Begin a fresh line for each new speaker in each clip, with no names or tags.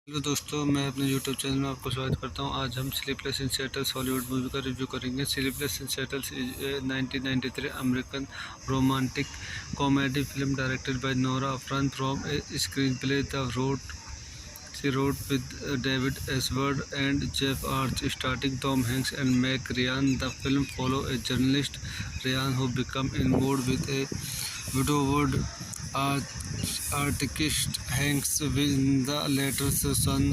Hello दोस्तों, मैं अपने YouTube चैनल में आपको स्वागत करता हूं। आज हम sleepless in settles Hollywood movie का रिव्यू करेंगे। Sleepless in settles is 1993 American romantic comedy film directed by Nora Ephron from a screenplay she wrote with David Edward and Jeff Arch, starring Tom Hanks and Meg Ryan. The film follows a journalist, Ryan, who becomes involved with a widowed artist Hanks when the latter's son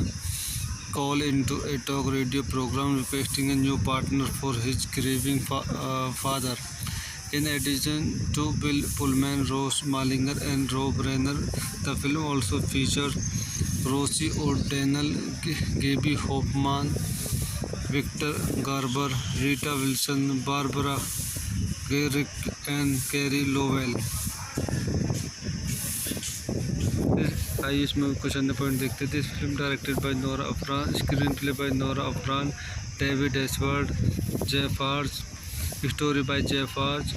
call into a talk radio program requesting a new partner for his grieving father. In addition to Bill Pullman, Rose Malinger, and Rob Reiner, the film also features Rosie O'Donnell, Gaby Hoffmann, Victor Garber, Rita Wilson, Barbara Garrick, and Carey Lowell. आइए इसमें कुछ अन्य point देखते थे। इस film directed by Nora Ephron, screen play by Nora Ephron, David S Ward, Jeff Arch, story by Jeff Arch,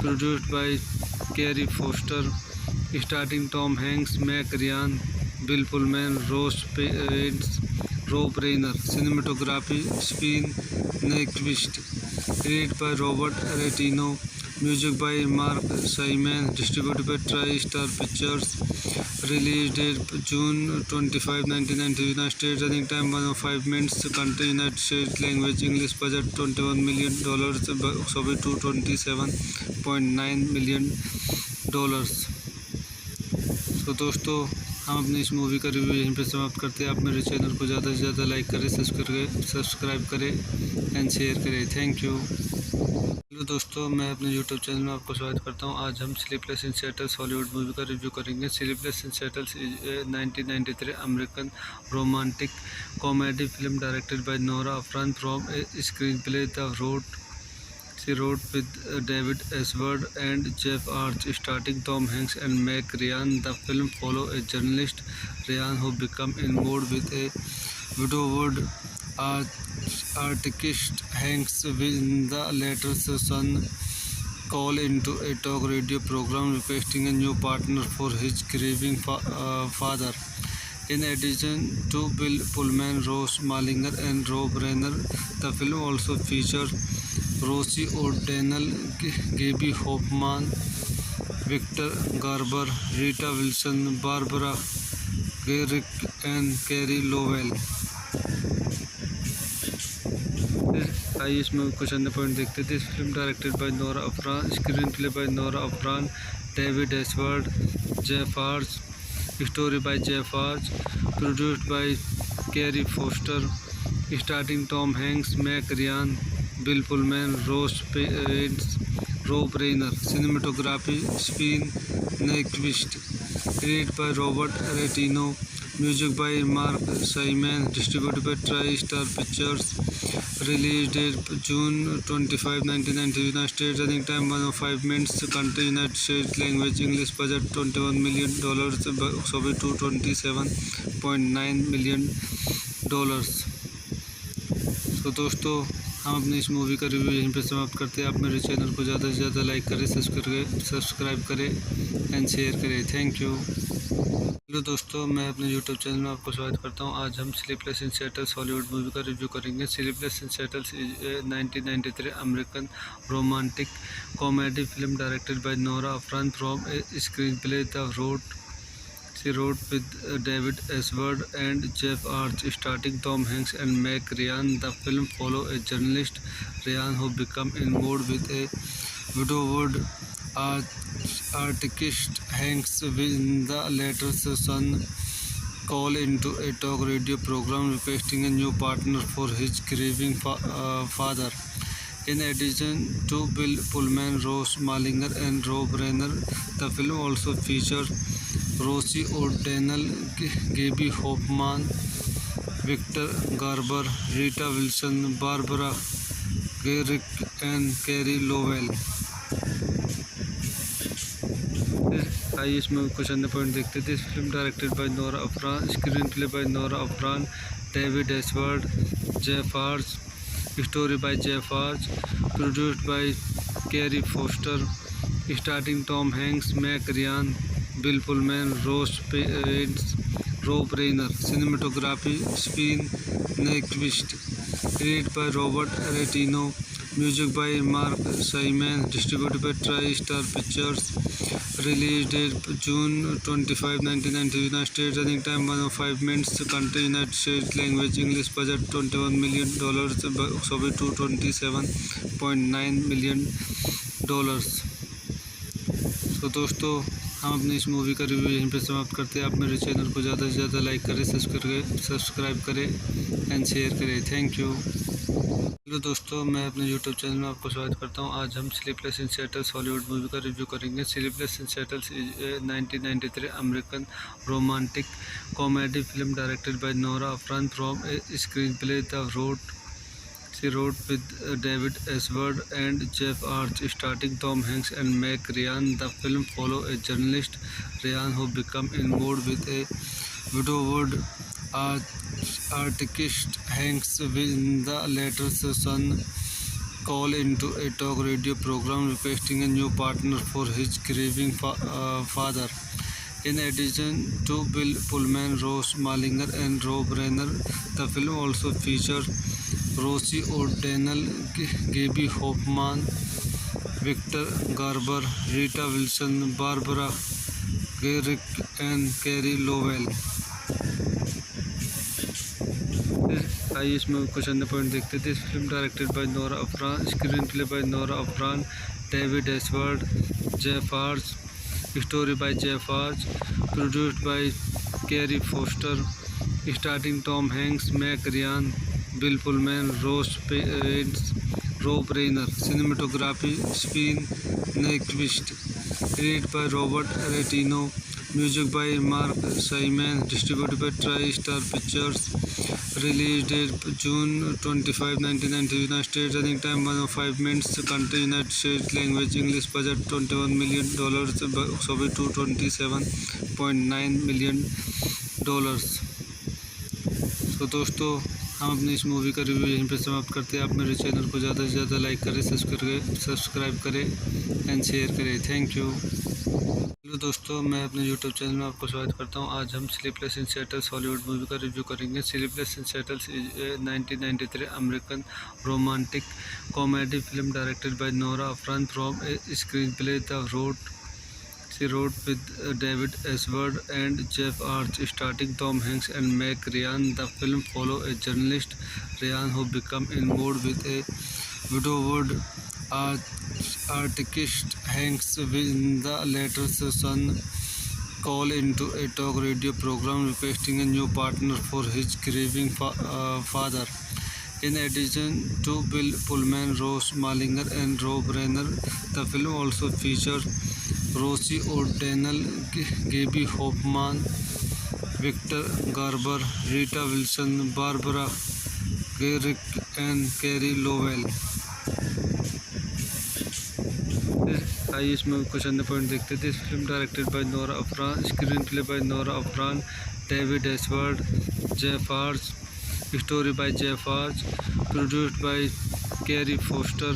produced by carry Foster, starting Tom Hanks, Meg Ryan, Bill Pullman, rows pens, Rob Reiner. Cinematography Sven Nykvist, created by Robert Reitano, music by Marc Shaiman, distributed by TriStar pictures. Release date June 25, 1990, United States. Running time 105 minutes. Country United States. Language English. Budget $21 million. Box office $227.9 million. तो दोस्तों, हम अपनी इस movie का review यहीं पर समाप्त करते हैं। आप मेरे चैनल को ज़्यादा से ज़्यादा लाइक करें, सब्सक्राइब करें एंड शेयर करें। Thank you. हेलो दोस्तों, मैं अपने YouTube चैनल में आपको स्वागत करता हूं। आज हम sleepless in settles Hollywood movie का रिव्यू करेंगे। Sleepless in settles is 1993 American romantic comedy film directed by Nora Ephron from a screenplay she wrote with David Edward and Jeff Arch, starring Tom Hanks and Meg Ryan. The film follows a journalist, Ryan, who becomes involved with a widowed artist Hanks when the latter's son call into a talk radio program requesting a new partner for his grieving father. In addition to Bill Pullman, Rose Malinger, and Rob Reiner, the film also features Rosie O'Donnell, Gaby Hoffmann, Victor Garber, Rita Wilson, Barbara Garrick, and Carey Lowell. आइए इसमें कुछ अन्य point देखते थे। इस film directed by Nora Ephron, screen play by Nora Ephron, David S Ward, Jeff Arch, story by Jeff Arch, produced by carry Foster, starting Tom Hanks, Meg Ryan, Bill Pullman, rows pens, Rob Reiner. Cinematography Sven Nykvist, created by Robert Reitano, Music by Mark Simon. Distributed by TriStar Pictures. Release date June 25, 1990. United States. Running time 105 minutes. Country United States. Language English. Budget $21 million. Box office $227.9 million. तो दोस्तों हम अपनी इस movie का review यहीं पे समाप्त करते हैं। आप मेरे चैनल को ज़्यादा से ज़्यादा लाइक करें, सब्सक्राइब करें एंड शेयर करें। Thank you. हेलो दोस्तों, मैं अपने यूट्यूब चैनल में आपको स्वागत करता हूं। आज हम sleepless in settles Hollywood movie का रिव्यू करेंगे। Sleepless in settles is 1993 American romantic comedy film directed by Nora Ephron from a screen play She wrote with David Ashworth and Jeff Arch, starring Tom Hanks and Meg Ryan. The film follows a journalist, Ryan, who becomes involved with a widowed artist Hanks when the latter's son calls into a talk radio program requesting a new partner for his grieving father. In addition to Bill Pullman, Rose Malinger, and Rob Reiner, the film also features Rosie O'Donnell, Gaby Hoffmann, Victor Garber, Rita Wilson, Barbara Garrick, and Carey Lowell. आइए इसमें कुछ अन्य point देखते थे। इस film directed by Nora Ephron, screen play by Nora Ephron, David Ashworth, Jeff Arch, story by Jeff Arch, produced by carry Foster, starting Tom Hanks, Meg Ryan, Bill Pullman, Rob Reiner. Cinematography Sven Nykvist. Created by Robert Reitano. Music by Marc Shaiman. Distributed by TriStar Pictures. Release date June 25, 1990. United States. Running time 105 minutes. Country United States. Language English. Budget $21 million. Box office $227.9 million. तो दोस्तों हम अपनी इस movie का review यहीं पे समाप्त करते हैं। आप मेरे चैनल को ज़्यादा से ज़्यादा लाइक करें, सब्सक्राइब करें एंड शेयर करें। Thank you. हेलो दोस्तों, मैं अपने यूट्यूब चैनल में आपको स्वागत करता हूं। आज हम sleepless in settles Hollywood movie का रिव्यू करेंगे। Sleepless in settles is 1993 American romantic comedy film directed by Nora Ephron from a screen play She wrote with David Ashworth and Jeff Arch, starring Tom Hanks and Meg Ryan. The film follows a journalist, Ryan, who becomes involved with a widowed artist Hanks when the latter's son calls into a talk radio program requesting a new partner for his grieving father. In addition to Bill Pullman, Rose Malinger, and Rob Reiner, the film also features Rosie O'Donnell, Gaby Hoffmann, Victor Garber, Rita Wilson, Barbara Garrick, and Carey Lowell. आइए इसमें कुछ अन्य point देखते थे। इस film directed by Nora Ephron, screen play by Nora Ephron, David Ashworth, Jeff Arch, story by Jeff Arch, produced by carry Foster, starting Tom Hanks, Meg Ryan, Bill Pullman, Rob Reiner. Cinematography Sven Nykvist. Created by Robert Reitano. Music by Marc Shaiman. Distributed by TriStar Pictures. Release date June 25, 1990. United States. Running time 105 minutes. Country United States. Language English. Budget $21 million. Box office $227.9 million. तो दोस्तों हम अपनी इस movie का review यहीं पे समाप्त करते हैं। आप मेरे चैनल को ज़्यादा से ज़्यादा लाइक करें, सब्सक्राइब करें एंड शेयर करें। Thank you. हेलो दोस्तों, मैं अपने यूट्यूब चैनल में आपको स्वागत करता हूं। आज हम sleepless in settles Hollywood movie का रिव्यू करेंगे। Sleepless in settles is 1993 American romantic comedy film directed by Nora Ephron from a screen play She wrote with David Ashworth and Jeff Arch, starring Tom Hanks and Meg Ryan. The film follows a journalist, Ryan, who becomes involved with a widowed artist Hanks when the latter's son calls into a talk radio program requesting a new partner for his grieving father. In addition to Bill Pullman, Rose Malinger, and Rob Reiner, the film also features Rosie O'Donnell, Gaby Hoffmann, Victor Garber, Rita Wilson, Barbara Garrick, and Carrie Lowell. आइए इसमें कुछ अन्य point देखते हैं। This film directed by Nora Ephron, screen play by Nora Ephron, David S Ward, Jeff Arch, story by Jeff Arch, produced by carry Foster,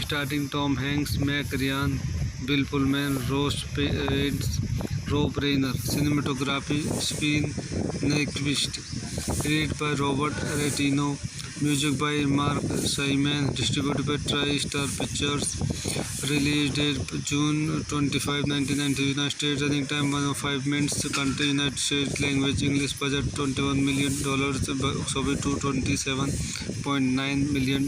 starting Tom Hanks, Meg Ryan, Bill Pullman, Ross Pents, Rob Reiner, cinematography Sven Nykvist, created by Robert Reitano, music by Marc Shaiman, distributed by TriStar pictures, release date June 25, 1990, United States, running time 105 minutes, country United States, language English, budget $21 million, box office $227.9 million।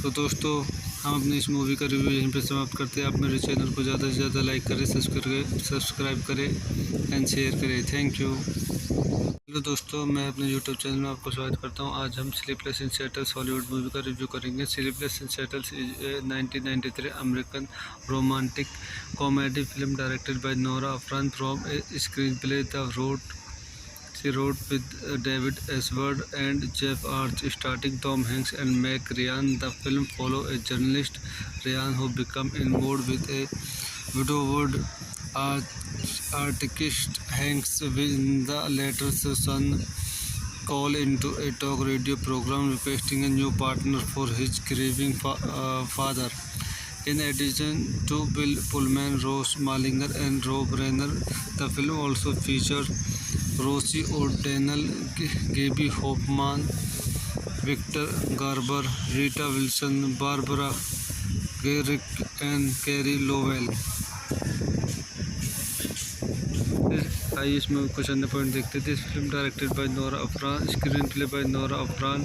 तो दोस्तों हम अपनी इस movie का review यहीं पर समाप्त करते हैं। आप मेरे चैनल को ज़्यादा से ज़्यादा लाइक करें, सब्सक्राइब करें एंड शेयर करें। Thank you. हेलो दोस्तों, मैं अपने यूट्यूब चैनल में आपको स्वागत करता हूं। आज हम sleepless in Seattle Hollywood movie का रिव्यू करेंगे। Sleepless in Seattle 1993 American romantic comedy film directed by Nora Ephron from a screen play She wrote with David Esward and Jeff Arch, starting Tom Hanks and Meg Ryan. The film follows a journalist, Ryan, who becomes involved with a widowed artist Hanks when the latter's son calls into a talk radio program requesting a new partner for his grieving father. In addition to Bill Pullman, Ross Malinger, and Rob Reiner, the film also features Rosie O'Donnell, Gaby Hoffmann, Victor Garber, Rita Wilson, Barbara Garrick, and Carrie Lowell। आइए इसमें कुछ अन्य point देखते हैं। This film directed by Nora Ephron, screen play by Nora Ephron,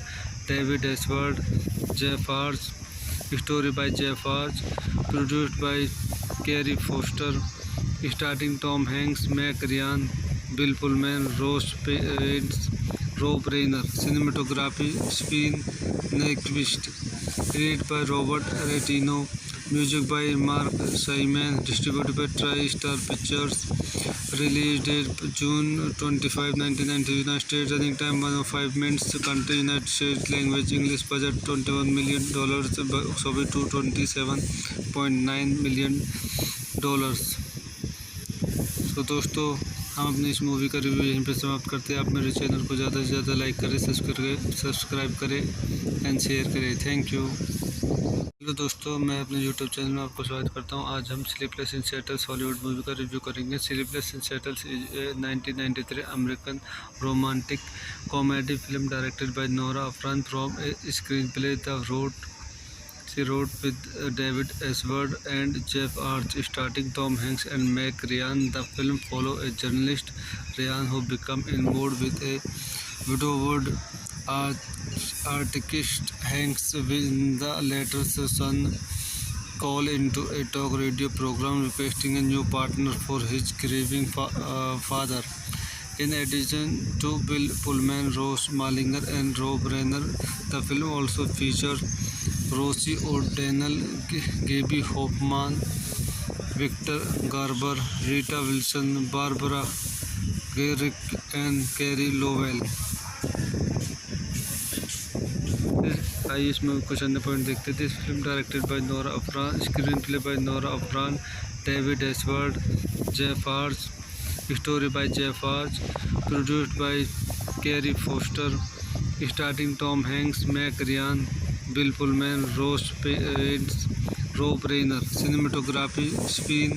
David S Ward, Jeff Arch, story by Jeff Arch, produced by carry Foster, starting Tom Hanks, Meg Ryan, Bill Pullman, Ross Pents, Rob Reiner, cinematography Sven Nykvist, created by Robert Reitano, music by Marc Shaiman, distributed by TriStar pictures, release date June 25, 1990, United States, running time 105 minutes, country United States, language English, budget $21 million, box office $227.9 million। तो दोस्तों हम अपनी इस movie का review यहीं पर समाप्त करते हैं। आप मेरे चैनल को ज़्यादा से ज़्यादा लाइक करें, सब्सक्राइब करें एंड शेयर करें। Thank you. हेलो दोस्तों, मैं अपने यूट्यूब चैनल में आपको स्वागत करता हूं। आज हम sleepless in Seattle Hollywood movie का रिव्यू करेंगे। Sleepless in Seattle 1993 American romantic comedy film directed by Nora Ephron from a screen play She wrote with David Esward and Jeff Arch, starting Tom Hanks and Meg Ryan. The film follows a journalist, Ryan, who becomes involved with a widowed artist Hanks when the latter's son calls into a talk radio program requesting a new partner for his grieving father. In addition to Bill Pullman, Ross Malinger, and Rob Reiner, the film also features Rosie O'Donnell, Gaby Hoffmann, Victor Garber, Rita Wilson, Barbara Garrick, and Carrie Lowell। आइए इसमें कुछ अन्य point देखते हैं। This film directed by Nora Ephron, screen play by Nora Ephron, David S Ward, Jeff Arch, story by Jeff Arch, produced by carry Foster, starting Tom Hanks, Meg Ryan, Bill Pullman, Ross Pents, Rob Reiner, cinematography Sven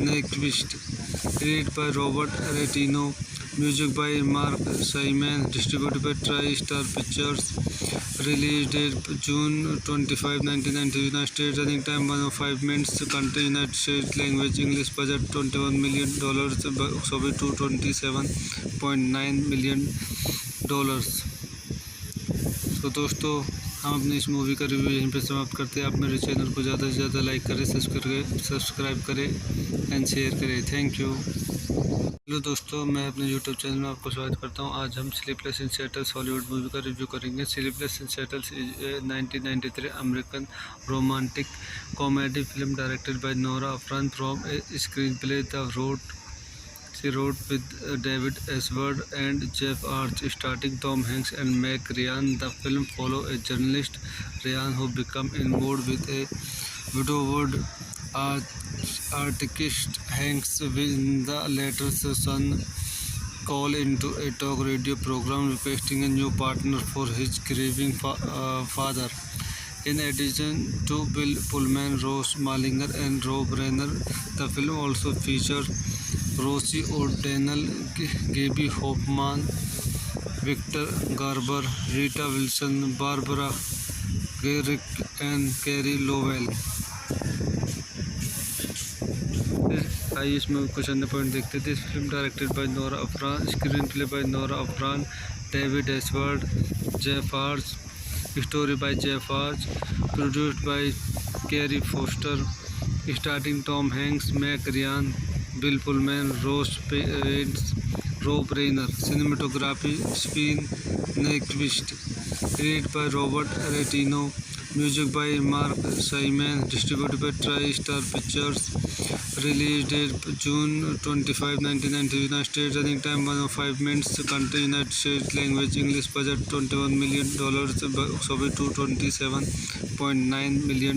Nykvist, created by Robert Reitano, music by Marc Shaiman, distributed by TriStar pictures, release date June 25, 1990, United States, running time 105 minutes, country United States, language English, budget $21 million, box office $227.9 million। तो दोस्तों हम अपनी इस movie का review यहीं पर समाप्त करते हैं। आप मेरे चैनल को ज़्यादा से ज़्यादा लाइक करें, सब्सक्राइब करें एंड शेयर करें। Thank you. हेलो दोस्तों, मैं अपने यूट्यूब चैनल में आपको स्वागत करता हूं। आज हम sleepless in Seattle Hollywood movie का रिव्यू करेंगे। Sleepless in Seattle 1993 American romantic comedy film directed by Nora Ephron from a screen play She wrote with David Ashworth and Jeff Arch, starring Tom Hanks and Meg Ryan. The film follows a journalist, Ryan, who becomes involved with a widowed artist Hanks when the latter's son calls into a talk radio program requesting a new partner for his grieving father. In addition to Bill Pullman, Rose Malinger, and Rob Reiner, the film also features Rosie O'Donnell, Gaby Hoffmann, Victor Garber, Rita Wilson, Barbara Garrick, and Carey Lowell. आइए इसमें कुछ अन्य point देखते थे। इस film directed by Nora Ephron, screen play by Nora Ephron, David Ashworth, Jeff Arch, story by Jeff Arch, produced by carry Foster, starting Tom Hanks, Meg Ryan, Bill Pullman, rows pens, Rob Reiner, cinematography Sven Nykvist, created by Robert Reitano, music by Marc Shaiman, distributed by TriStar pictures, release date June 25, 1990, United States, running time 105 minutes, country United States, language English, budget $21 million, box office $227.9 million।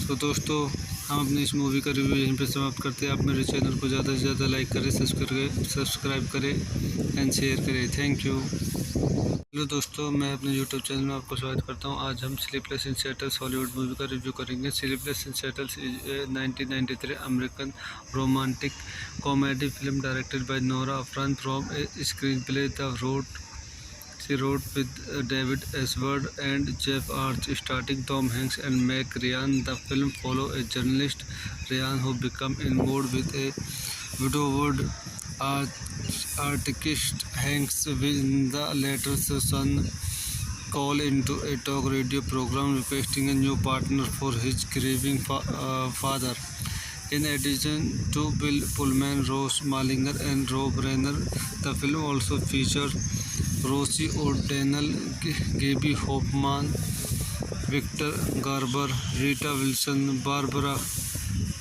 तो दोस्तों हम अपनी इस movie का review यहीं पे समाप्त करते हैं। आप मेरे चैनल को ज़्यादा से ज़्यादा लाइक करें, सब्सक्राइब करें एंड शेयर करें। Thank you. हेलो दोस्तों, मैं अपने यूट्यूब चैनल में आपको स्वागत करता हूं। आज हम sleepless in Seattle's Hollywood movie का रिव्यू करेंगे। Sleepless in Seattle's 1993 American romantic comedy film directed by Nora Ephron from a screen play She wrote with David Ashworth and Jeff Arch, starring Tom Hanks and Meg Ryan. The film follows a journalist, Ryan, who becomes involved with a widowed artist Hanks when the latter's son calls into a talk radio program requesting a new partner for his grieving father. In addition to Bill Pullman, Rose Malinger, and Rob Reiner, the film also features Rosie O'Donnell, Gaby Hoffmann, Victor Garber, Rita Wilson, Barbara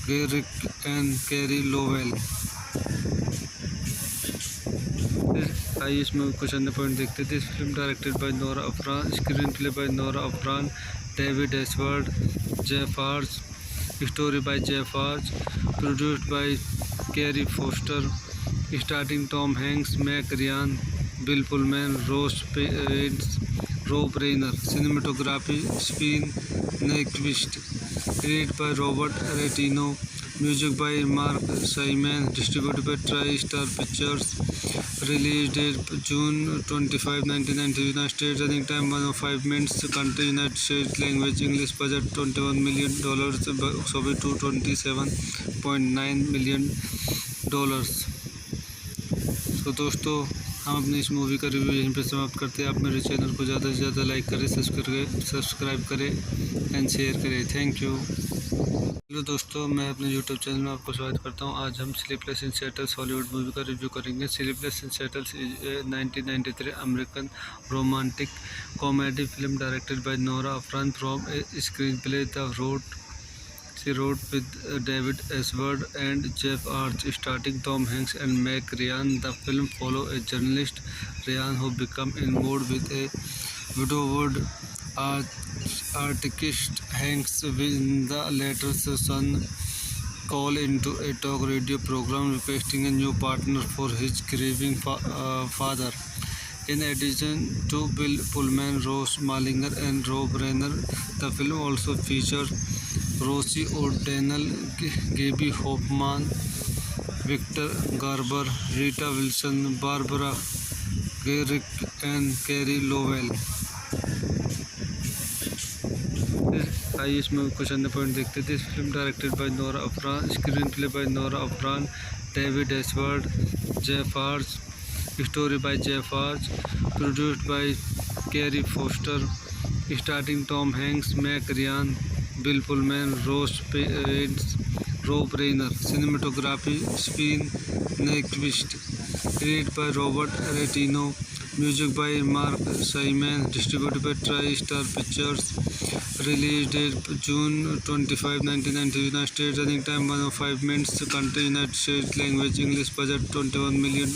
Garrick, and Carey Lowell। आइए इसमें कुछ अन्य point देखते थे। इस film directed by Nora Ephron, screen play by Nora Ephron, David Ashworth, Jeff Arch, story by Jeff Arch, produced by carry Foster, starting Tom Hanks, Meg Ryan, Bill Pullman, rows pens, Rob Reiner, cinematography Sven Nykvist, created by Robert Reitano, music by Marc Shaiman, distributed by TriStar pictures, release date June 25, 1990, United States, running time 105 minutes, country United States, language English, budget $21 million, box office $227.9 million। तो दोस्तों हम अपनी इस movie का review यहीं पे समाप्त करते हैं। आप मेरे चैनल को ज़्यादा से ज़्यादा लाइक करें, सब्सक्राइब करें एंड शेयर करें। Thank you. हेलो दोस्तों, मैं अपने यूट्यूब चैनल में आपको स्वागत करता हूं। आज हम sleepless in Seattle's Hollywood movie का रिव्यू करेंगे। Sleepless in Seattle's 1993 American romantic comedy film directed by Nora Ephron from a screen play She wrote with David Ashworth and Jeff Arch, starring Tom Hanks and Meg Ryan. The film follows a journalist, Ryan, who becomes involved with a widowed artist Hanks when the latter's son calls into a talk radio program requesting a new partner for his grieving father. In addition to Bill Pullman, Rose Malinger, and Rob Reiner, the film also features Rosie O'Donnell, Gaby Hoffmann, Victor Garber, Rita Wilson, Barbara Garrick, and Carey Lowell। आइए इसमें कुछ अन्य point देखते थे। इस film directed by Nora Ephron, screen play by Nora Ephron, David Ashworth, Jeff Arch, story by Jeff Arch, produced by carry Foster, starting Tom Hanks, Meg Ryan, Bill Pullman, rows pens, Rob Reiner, cinematography Sven Nykvist, created by Robert Reitano, music by Marc Shaiman, distributed by TriStar pictures, Release date June 25, 1990. United States. Running time 105 minutes. Country United States. Language English. Budget $21 million.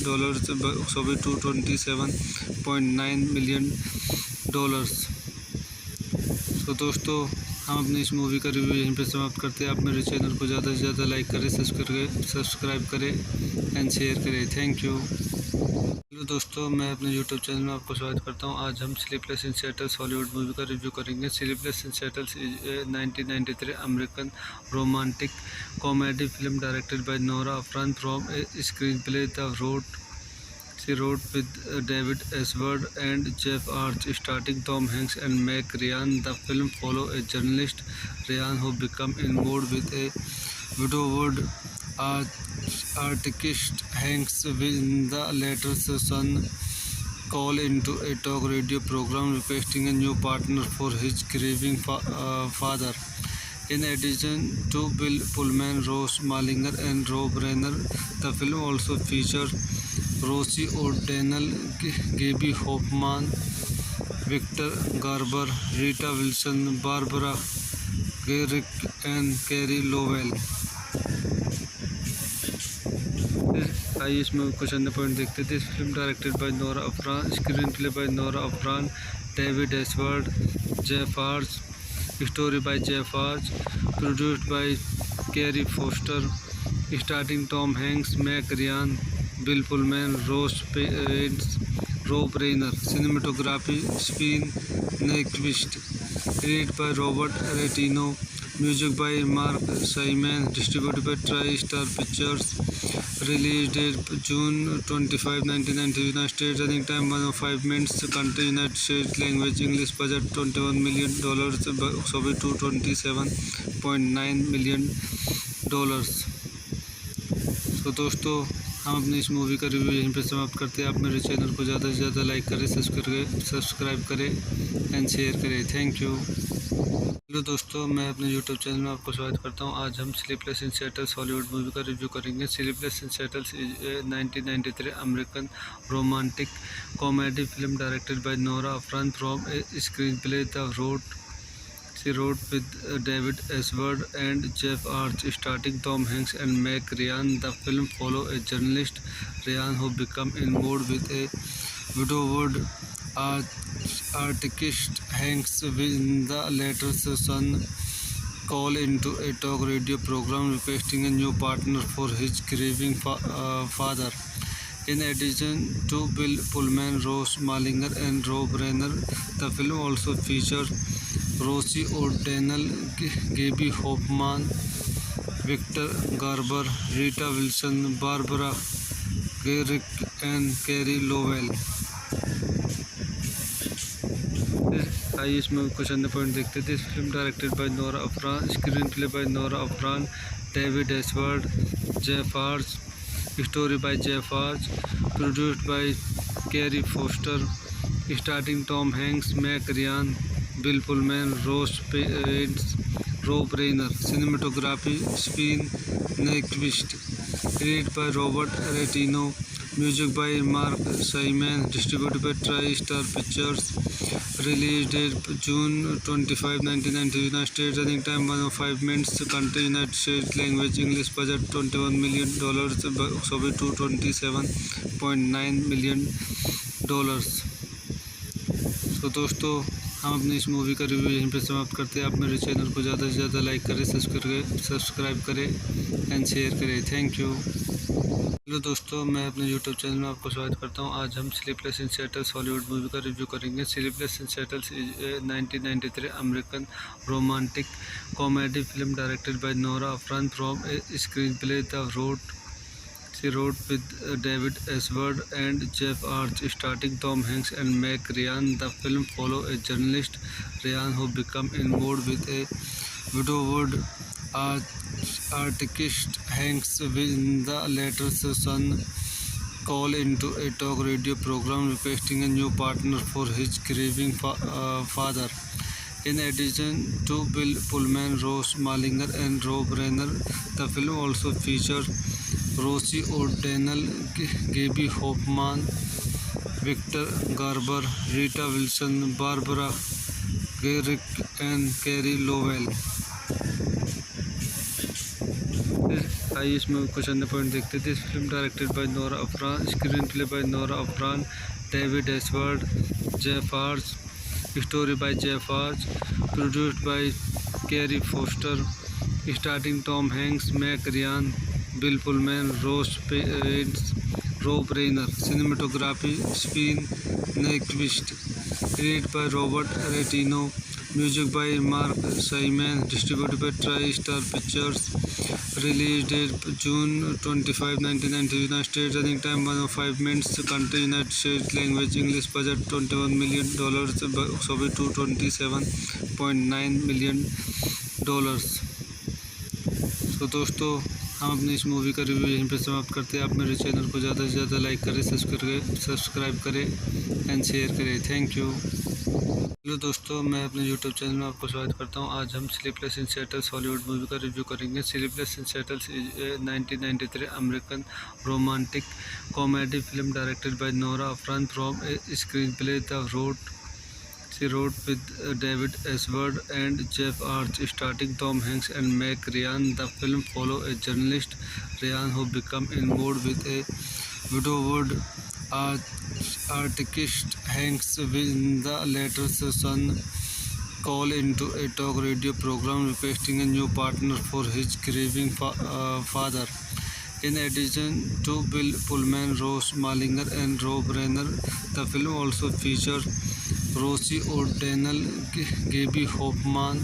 Box office $227.9 million. तो दोस्तों हम अपनी इस movie का review यहीं पे समाप्त करते हैं। आप मेरे चैनल को ज़्यादा से ज़्यादा लाइक करें, सब्सक्राइब करें एंड शेयर करें। Thank you. हेलो दोस्तों, मैं अपने यूट्यूब चैनल में आपको स्वागत करता हूं। आज हम sleepless in settles Hollywood movie का रिव्यू करेंगे। Sleepless in settles is 1993 American romantic comedy film directed by Nora Ephron from a screen play She wrote with David Ashworth and Jeff Arch, starring Tom Hanks and Meg Ryan. The film follows a journalist, Ryan, who becomes involved with a widowed artist Hanks when the latter's son calls into a talk radio program requesting a new partner for his grieving father. In addition to Bill Pullman, Ross Malinger, and Rob Reiner, the film also features Rosie O'Donnell, Gaby Hoffmann, Victor Garber, Rita Wilson, Barbara Garrick, and Carey Lowell. आइए इसमें कुछ अन्य point देखते थे। इस film directed by Nora Ephron, screen play by Nora Ephron, David Ashworth, Jeff Arch, story by Jeff Arch, produced by carry Foster, starting Tom Hanks, Meg Ryan, Bill Pullman, Ross parents, Rob Reiner. Cinematography Sven Nykvist, edit by Robert Reitano, music by Marc Shaiman, distributed by TriStar pictures. Release date June 25, 1990. United States. Running time 105 minutes. Country United States. Language English. Budget $21 million. Box office $227.9 million. तो दोस्तों हम अपनी इस movie का review यहीं पे समाप्त करते हैं। आप मेरे चैनल को ज़्यादा से ज़्यादा लाइक करें, सब्सक्राइब करें एंड शेयर करें। Thank you. हेलो दोस्तों, मैं अपने यूट्यूब चैनल में आपको स्वागत करता हूं। आज हम sleepless in settles Hollywood movie का रिव्यू करेंगे। Sleepless in settles is 1993 American romantic comedy film directed by Nora Ephron from a screen play She wrote with David Ashworth and Jeff Arch, starring Tom Hanks and Meg Ryan. The film follows a journalist, Ryan, who becomes involved with a widowed artist Hanks when the latter's son calls into a talk radio program requesting a new partner for his grieving father. In addition to Bill Pullman, Ross Malinger, and Rob Reiner, the film also features Rosie O'Donnell, Gaby Hoffmann, Victor Garber, Rita Wilson, Barbara Garrick, and Carey Lowell. आइए इसमें कुछ अन्य point देखते थे। इस film directed by Nora Ephron, screen play by Nora Ephron, David Ashworth, Jeff Arch, story by Jeff Arch, produced by carry Foster, starting Tom Hanks, Meg Ryan, Bill Pullman, Ross parents, Rob Reiner. Cinematography Sven Nykvist, edit by Robert Reitano, music by Marc Shaiman, distributed by TriStar pictures. Release date June 25, 1990. United States. Running time 105 minutes. Country United States. Language English. Budget $21 million. Box office $227.9 million. तो दोस्तों हम अपनी इस movie का review यहीं पे समाप्त करते हैं। आप मेरे चैनल को ज़्यादा से ज़्यादा लाइक करें, सब्सक्राइब करें एंड शेयर करें। Thank you. हेलो दोस्तों, मैं अपने यूट्यूब चैनल में आपको स्वागत करता हूं। आज हम sleepless in settles Hollywood movie का रिव्यू करेंगे। Sleepless in settles is 1993 American romantic comedy film directed by Nora Ephron from a screen play She wrote with David Ashworth and Jeff Arch, starring Tom Hanks and Meg Ryan. The film follows a journalist, Ryan, who becomes involved with a widowed artist Hanks when the latter's son calls into a talk radio program requesting a new partner for his grieving father. In addition to Bill Pullman, Ross Malinger, and Rob Reiner, the film also features Rosie O'Donnell, Gaby Hoffmann, Victor Garber, Rita Wilson, Barbara Garrick and Carey Lowell। आइए इसमें कुछ अन्य point देखते थे। Film directed by Nora Ephron, screen play by Nora Ephron, David S Ward, Jeff Arch, story by Jeff Arch, produced by carry Foster, starting Tom Hanks, Meg Ryan, Bill Pullman, rows pens, Rob Reiner. Cinematography Sven Nykvist, created by Robert Reitano, music by Marc Shaiman, distributed by TriStar pictures. Release date June 25, 1990, United States. Running time 105 minutes. Country United States. Language English. Budget $21 million. Box office $227.9 million. तो दोस्तों हम अपनी इस movie का review यहीं पे समाप्त करते हैं। आप मेरे चैनल को ज़्यादा से ज़्यादा लाइक करें, सब्सक्राइब करें एंड शेयर करें। Thank you. हेलो दोस्तों, मैं अपने यूट्यूब चैनल में आपको स्वागत करता हूं। आज हम sleepless in settles Hollywood movie का रिव्यू करेंगे। Sleepless in settles 1993 American romantic comedy film directed by Nora Ephron from a screen play she wrote with David Esward and Jeff Arch, starring Tom Hanks and Meg Ryan. The film follows a journalist, Ryan, who becomes involved with a widowed artist Hanks when the latter's son calls into a talk radio program requesting a new partner for his grieving father. In addition to Bill Pullman, Ross Malinger, and Rob Reiner, the film also features Rosie O'Donnell, Gaby Hoffmann,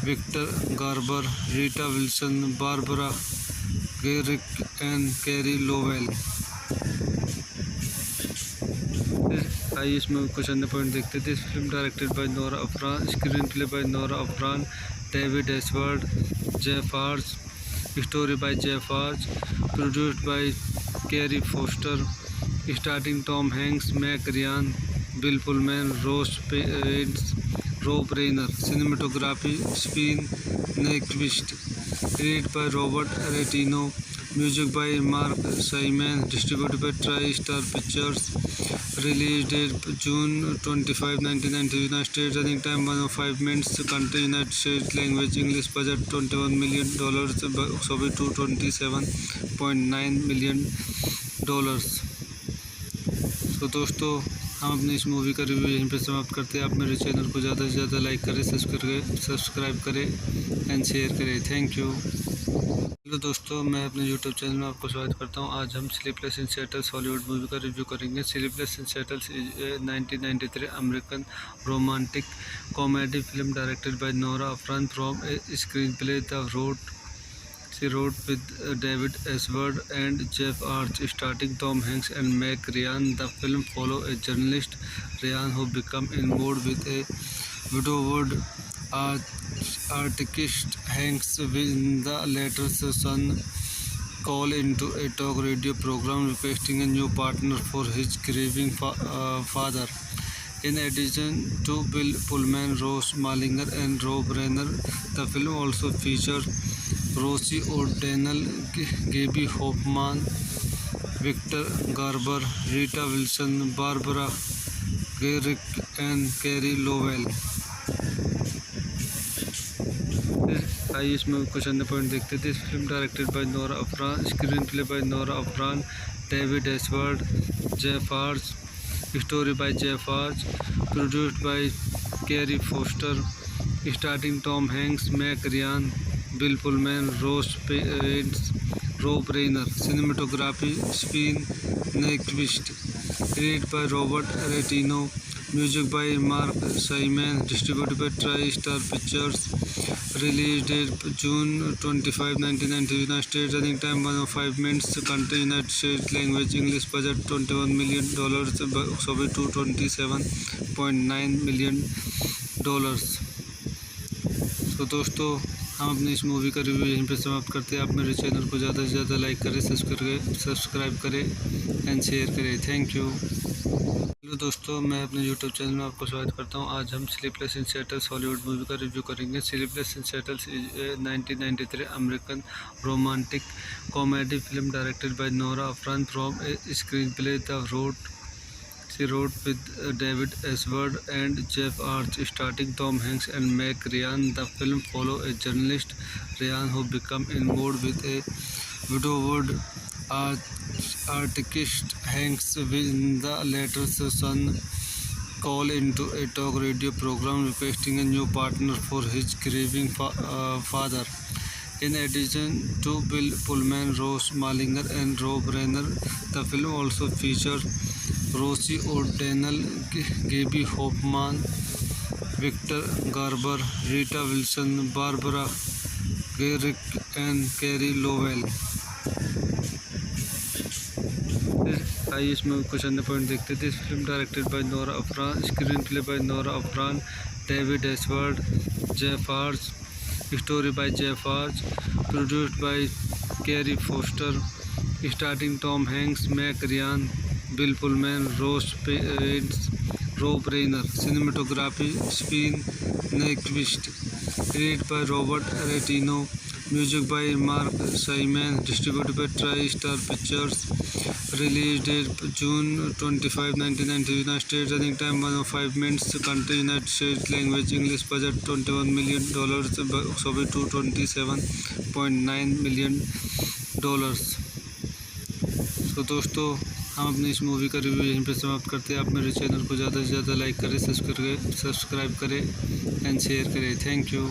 Victor Garber, Rita Wilson, Barbara Garrick, and Carey Lowell। आइए इसमें कुछ अन्य point देखते थे। Film directed by Nora Ephron, screen play by Nora Ephron, David S Ward, Jeff Arch, story by Jeff Arch, produced by carry Foster, starting Tom Hanks, Meg Ryan, Bill Pullman, rows pens, Rob Reiner. Cinematography Sven Nykvist, created by Robert Reitano, music by Marc Shaiman, distributed by TriStar pictures. Release date June 25, 1990, United States. Running time 105 minutes. Country United States. Language English. Budget $21 million. Box office $227.9 million। तो दोस्तों हम अपनी इस movie का review यहीं पे समाप्त करते हैं। आप मेरे चैनल को ज़्यादा से ज़्यादा लाइक करें, सब्सक्राइब करें एंड शेयर करें। Thank you. हेलो दोस्तों, मैं अपने यूट्यूब चैनल में आपको स्वागत करता हूं। आज हम sleepless in settles Hollywood movie का रिव्यू करेंगे। Sleepless in settles 1993 American romantic comedy film directed by Nora Ephron from a screen play she wrote with David Esward and Jeff Arch, starring Tom Hanks and Meg Ryan. The film follows a journalist, Ryan, who becomes involved with a widowed artist Hanks when the latter's son calls into a talk radio program requesting a new partner for his grieving father. In addition to Bill Pullman, Ross Malinger, and Rob Reiner, the film also features Rosie O'Donnell, Gaby Hoffmann, Victor Garber, Rita Wilson, Barbara Garrick, and Carey Lowell। आइए इसमें कुछ अन्य point देखते थे। Film directed by Nora Ephron, screen play by Nora Ephron, David S Ward, Jeff Arch, story by Jeff Arch, produced by carry Foster, starting Tom Hanks, Meg Ryan, Bill Pullman, rows pens, Rob Reiner. Cinematography Sven Nykvist, created by Robert Reitano, music by Marc Shaiman, distributed by TriStar pictures. Release date June 25, 1990, United States. Running time 105 minutes. Country United States. Language English. Budget $21 million. Box office $227.9 million। तो दोस्तों हम अपनी इस movie का review यहीं पे समाप्त करते हैं। आप मेरे चैनल को ज़्यादा से ज़्यादा लाइक करें, सब्सक्राइब करें एंड शेयर करें। Thank you. हेलो दोस्तों, मैं अपने यूट्यूब चैनल में आपको स्वागत करता हूं। आज हम sleepless in settles Hollywood movie का रिव्यू करेंगे। Sleepless in settles 1993 American romantic comedy film directed by Nora Ephron from a screen play She wrote with David Ashworth and Jeff Arch, starring Tom Hanks and Meg Ryan. The film follows a journalist, Ryan, who becomes involved with a widowed artist Hanks when the latter's son calls into a talk radio program requesting a new partner for his grieving father. In addition to Bill Pullman, Rose Malinger, and Rob Reiner, the film also features Rosie O'Donnell, Gaby Hoffmann, Victor Garber, Rita Wilson, Barbara Garrick, and Carey Lowell. आइए इसमें कुछ अन्य point देखते थे। इस film directed by Nora Ephron, screen play by Nora Ephron, David Ashworth, Jeff Arch, story by Jeff Arch, produced by carry Foster, starting Tom Hanks, Meg Ryan, Bill Pullman, rows pens, Rob Reiner. Cinematography Sven Nykvist, created by Robert Reitano, music by Marc Shaiman, distributed by TriStar pictures. Release date June 25, 1990, United States. Running time 105 minutes. Country United States. Language English. Budget $21 million. Soviet to $27.9 million. तो दोस्तों हम अपनी इस movie का review यहीं पे समाप्त करते हैं। आप मेरे चैनल को ज़्यादा से ज़्यादा लाइक करें, सब्सक्राइब करें एंड शेयर करें। Thank you.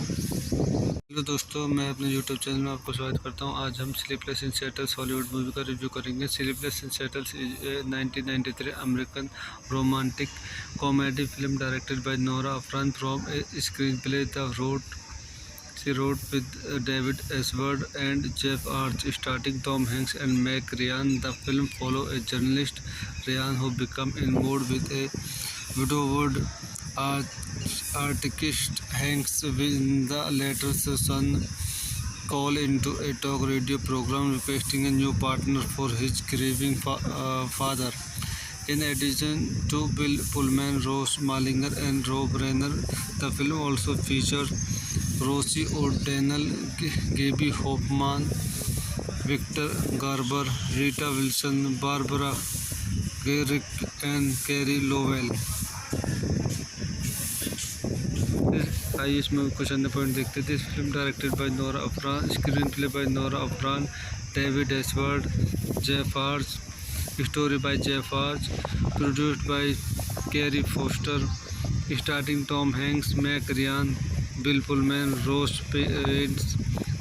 हेलो दोस्तों, मैं अपने यूट्यूब चैनल में आपको स्वागत करता हूं। आज हम sleepless in settles Hollywood movie का रिव्यू करेंगे। Sleepless in settles is 1993 American romantic comedy film directed by Nora Ephron from a screen play She wrote with David Ashworth and Jeff Arch, starring Tom Hanks and Meg Ryan. The film follows a journalist, Ryan, who becomes involved with a widowed artist Hanks when the latter's son calls into a talk radio program requesting a new partner for his grieving father. In addition to Bill Pullman, Rose Malinger, and Rob Reiner, the film also features Rosie O'Donnell, Gaby Hoffmann, Victor Garber, Rita Wilson, Barbara Garrick, and Carey Lowell. आइए इसमें कुछ अन्य point देखते थे। इस film directed by Nora Ephron, screen play by Nora Ephron, David Ashworth, Jeff Arch, story by Jeff Arch, produced by carry Foster, starting Tom Hanks, Meg Ryan, Bill Pullman, rows pens,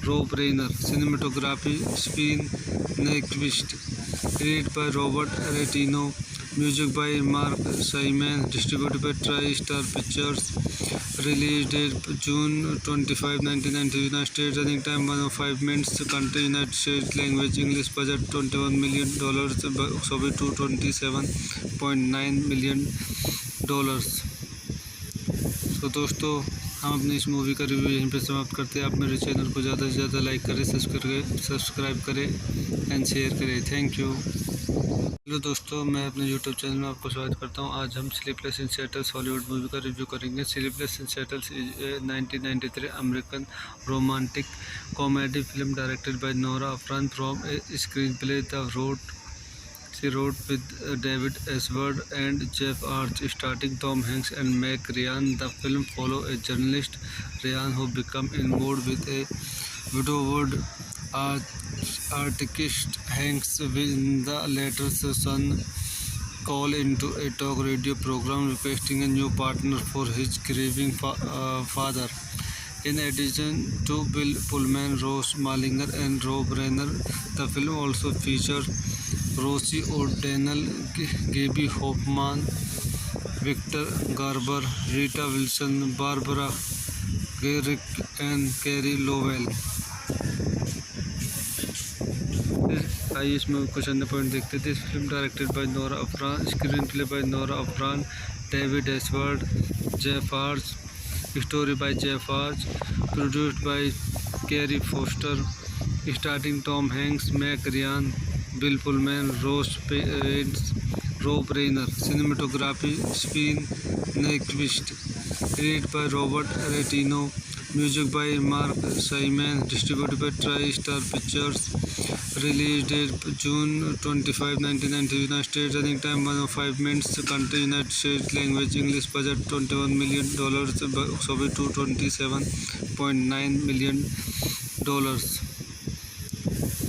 Rob Reiner. Cinematography Sven Nykvist, created by Robert Reitano, music by Marc Shaiman, distributed by TriStar pictures. Release date June 25, 1990, United States. Running time 105 minutes. Country United States. Language English. Budget $21 million. Soviet to $27.9 million. तो दोस्तों हम अपनी इस movie का review यहीं पे समाप्त करते हैं। आप मेरे चैनल को ज़्यादा से ज़्यादा लाइक करें, सब्सक्राइब करें एंड शेयर करें। Thank you. हेलो दोस्तों, मैं अपने यूट्यूब चैनल में आपको स्वागत करता हूं। आज हम sleepless in settles Hollywood movie का रिव्यू करेंगे। Sleepless in settles is 1993 American romantic comedy film directed by Nora Ephron from a screen play She wrote with David Ashworth and Jeff Arch, starring Tom Hanks and Meg Ryan. The film follows a journalist, Ryan, who becomes involved with a widowed artist Hanks when the latter's son calls into a talk radio program requesting a new partner for his grieving father. In addition to Bill Pullman, Rose Malinger, and Rob Reiner, the film also features Rosie O'Donnell, Gaby Hoffmann, Victor Garber, Rita Wilson, Barbara Garrick, and Carey Lowell. आइए इसमें कुछ अन्य point देखते थे। इस film directed by Nora Ephron, screen play by Nora Ephron, David Ashworth, Jeff Arch, story by Jeff Arch, produced by carry Foster, starting Tom Hanks, Meg Ryan, Bill Pullman, rows pens, Rob Reiner. Cinematography Sven Nykvist, created by Robert Reitano, music by Marc Shaiman, distributed by TriStar pictures. Release date June 25, 1990. United States. Running time 105 minutes. Country United States. Language English. Budget $21 million. Box office $227.9 million.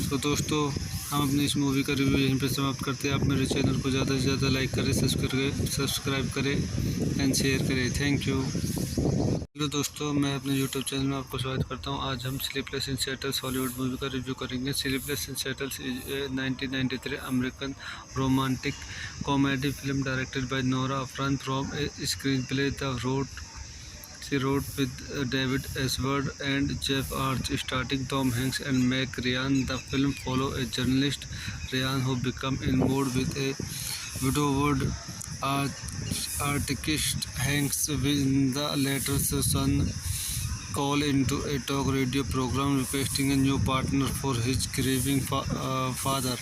तो दोस्तों हम अपनी इस movie का review यहीं पे समाप्त करते हैं। आप मेरे चैनल को ज़्यादा से ज़्यादा लाइक करें, सब्सक्राइब करें एंड शेयर करें। Thank you. हेलो दोस्तों, मैं अपने यूट्यूब चैनल में आपको स्वागत करता हूं। आज हम sleepless in settles Hollywood movie का रिव्यू करेंगे। Sleepless in settles is 1993 American romantic comedy film directed by Nora Ephron from a screen play She wrote with David Ashworth and Jeff Arch, starring Tom Hanks and Meg Ryan. The film follows a journalist, Ryan, who becomes involved with a widowed artist Hanks when the latter's son calls into a talk radio program requesting a new partner for his grieving father.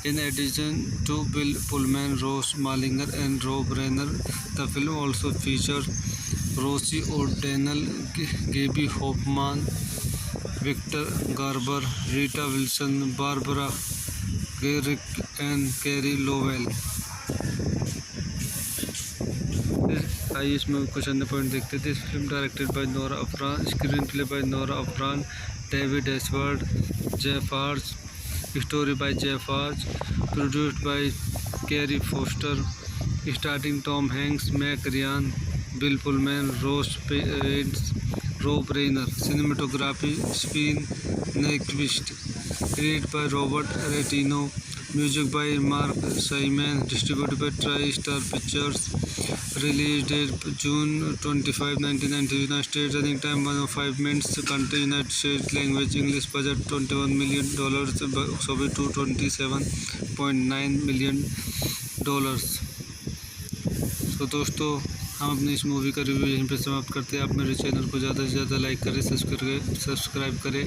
In addition to Bill Pullman, Ross Malinger, and Rob Reiner, the film also features Rosie O'Donnell, Gaby Hoffmann, Victor Garber, Rita Wilson, Barbara Garrick, and Carey Lowell. आइए इसमें कुछ अन्य point देखते थे। इस film directed by Nora Ephron, screen play by Nora Ephron, David Ashworth, Jeff Arch, story by Jeff Arch, produced by carry Foster, starting Tom Hanks, Meg Ryan, Bill Pullman, Rob Reiner, cinematography Sven Nykvist, created by Robert Reitano, music by Marc Shaiman, distributed by TriStar pictures, release date June 25, 1990, United States. Running time 105 minutes, country United States, language English, budget $21 million, box office $227.9 million। तो दोस्तों हम अपनी इस movie का review यहीं पे समाप्त करते हैं। आप मेरे चैनल को ज़्यादा से ज़्यादा लाइक करें, सब्सक्राइब करें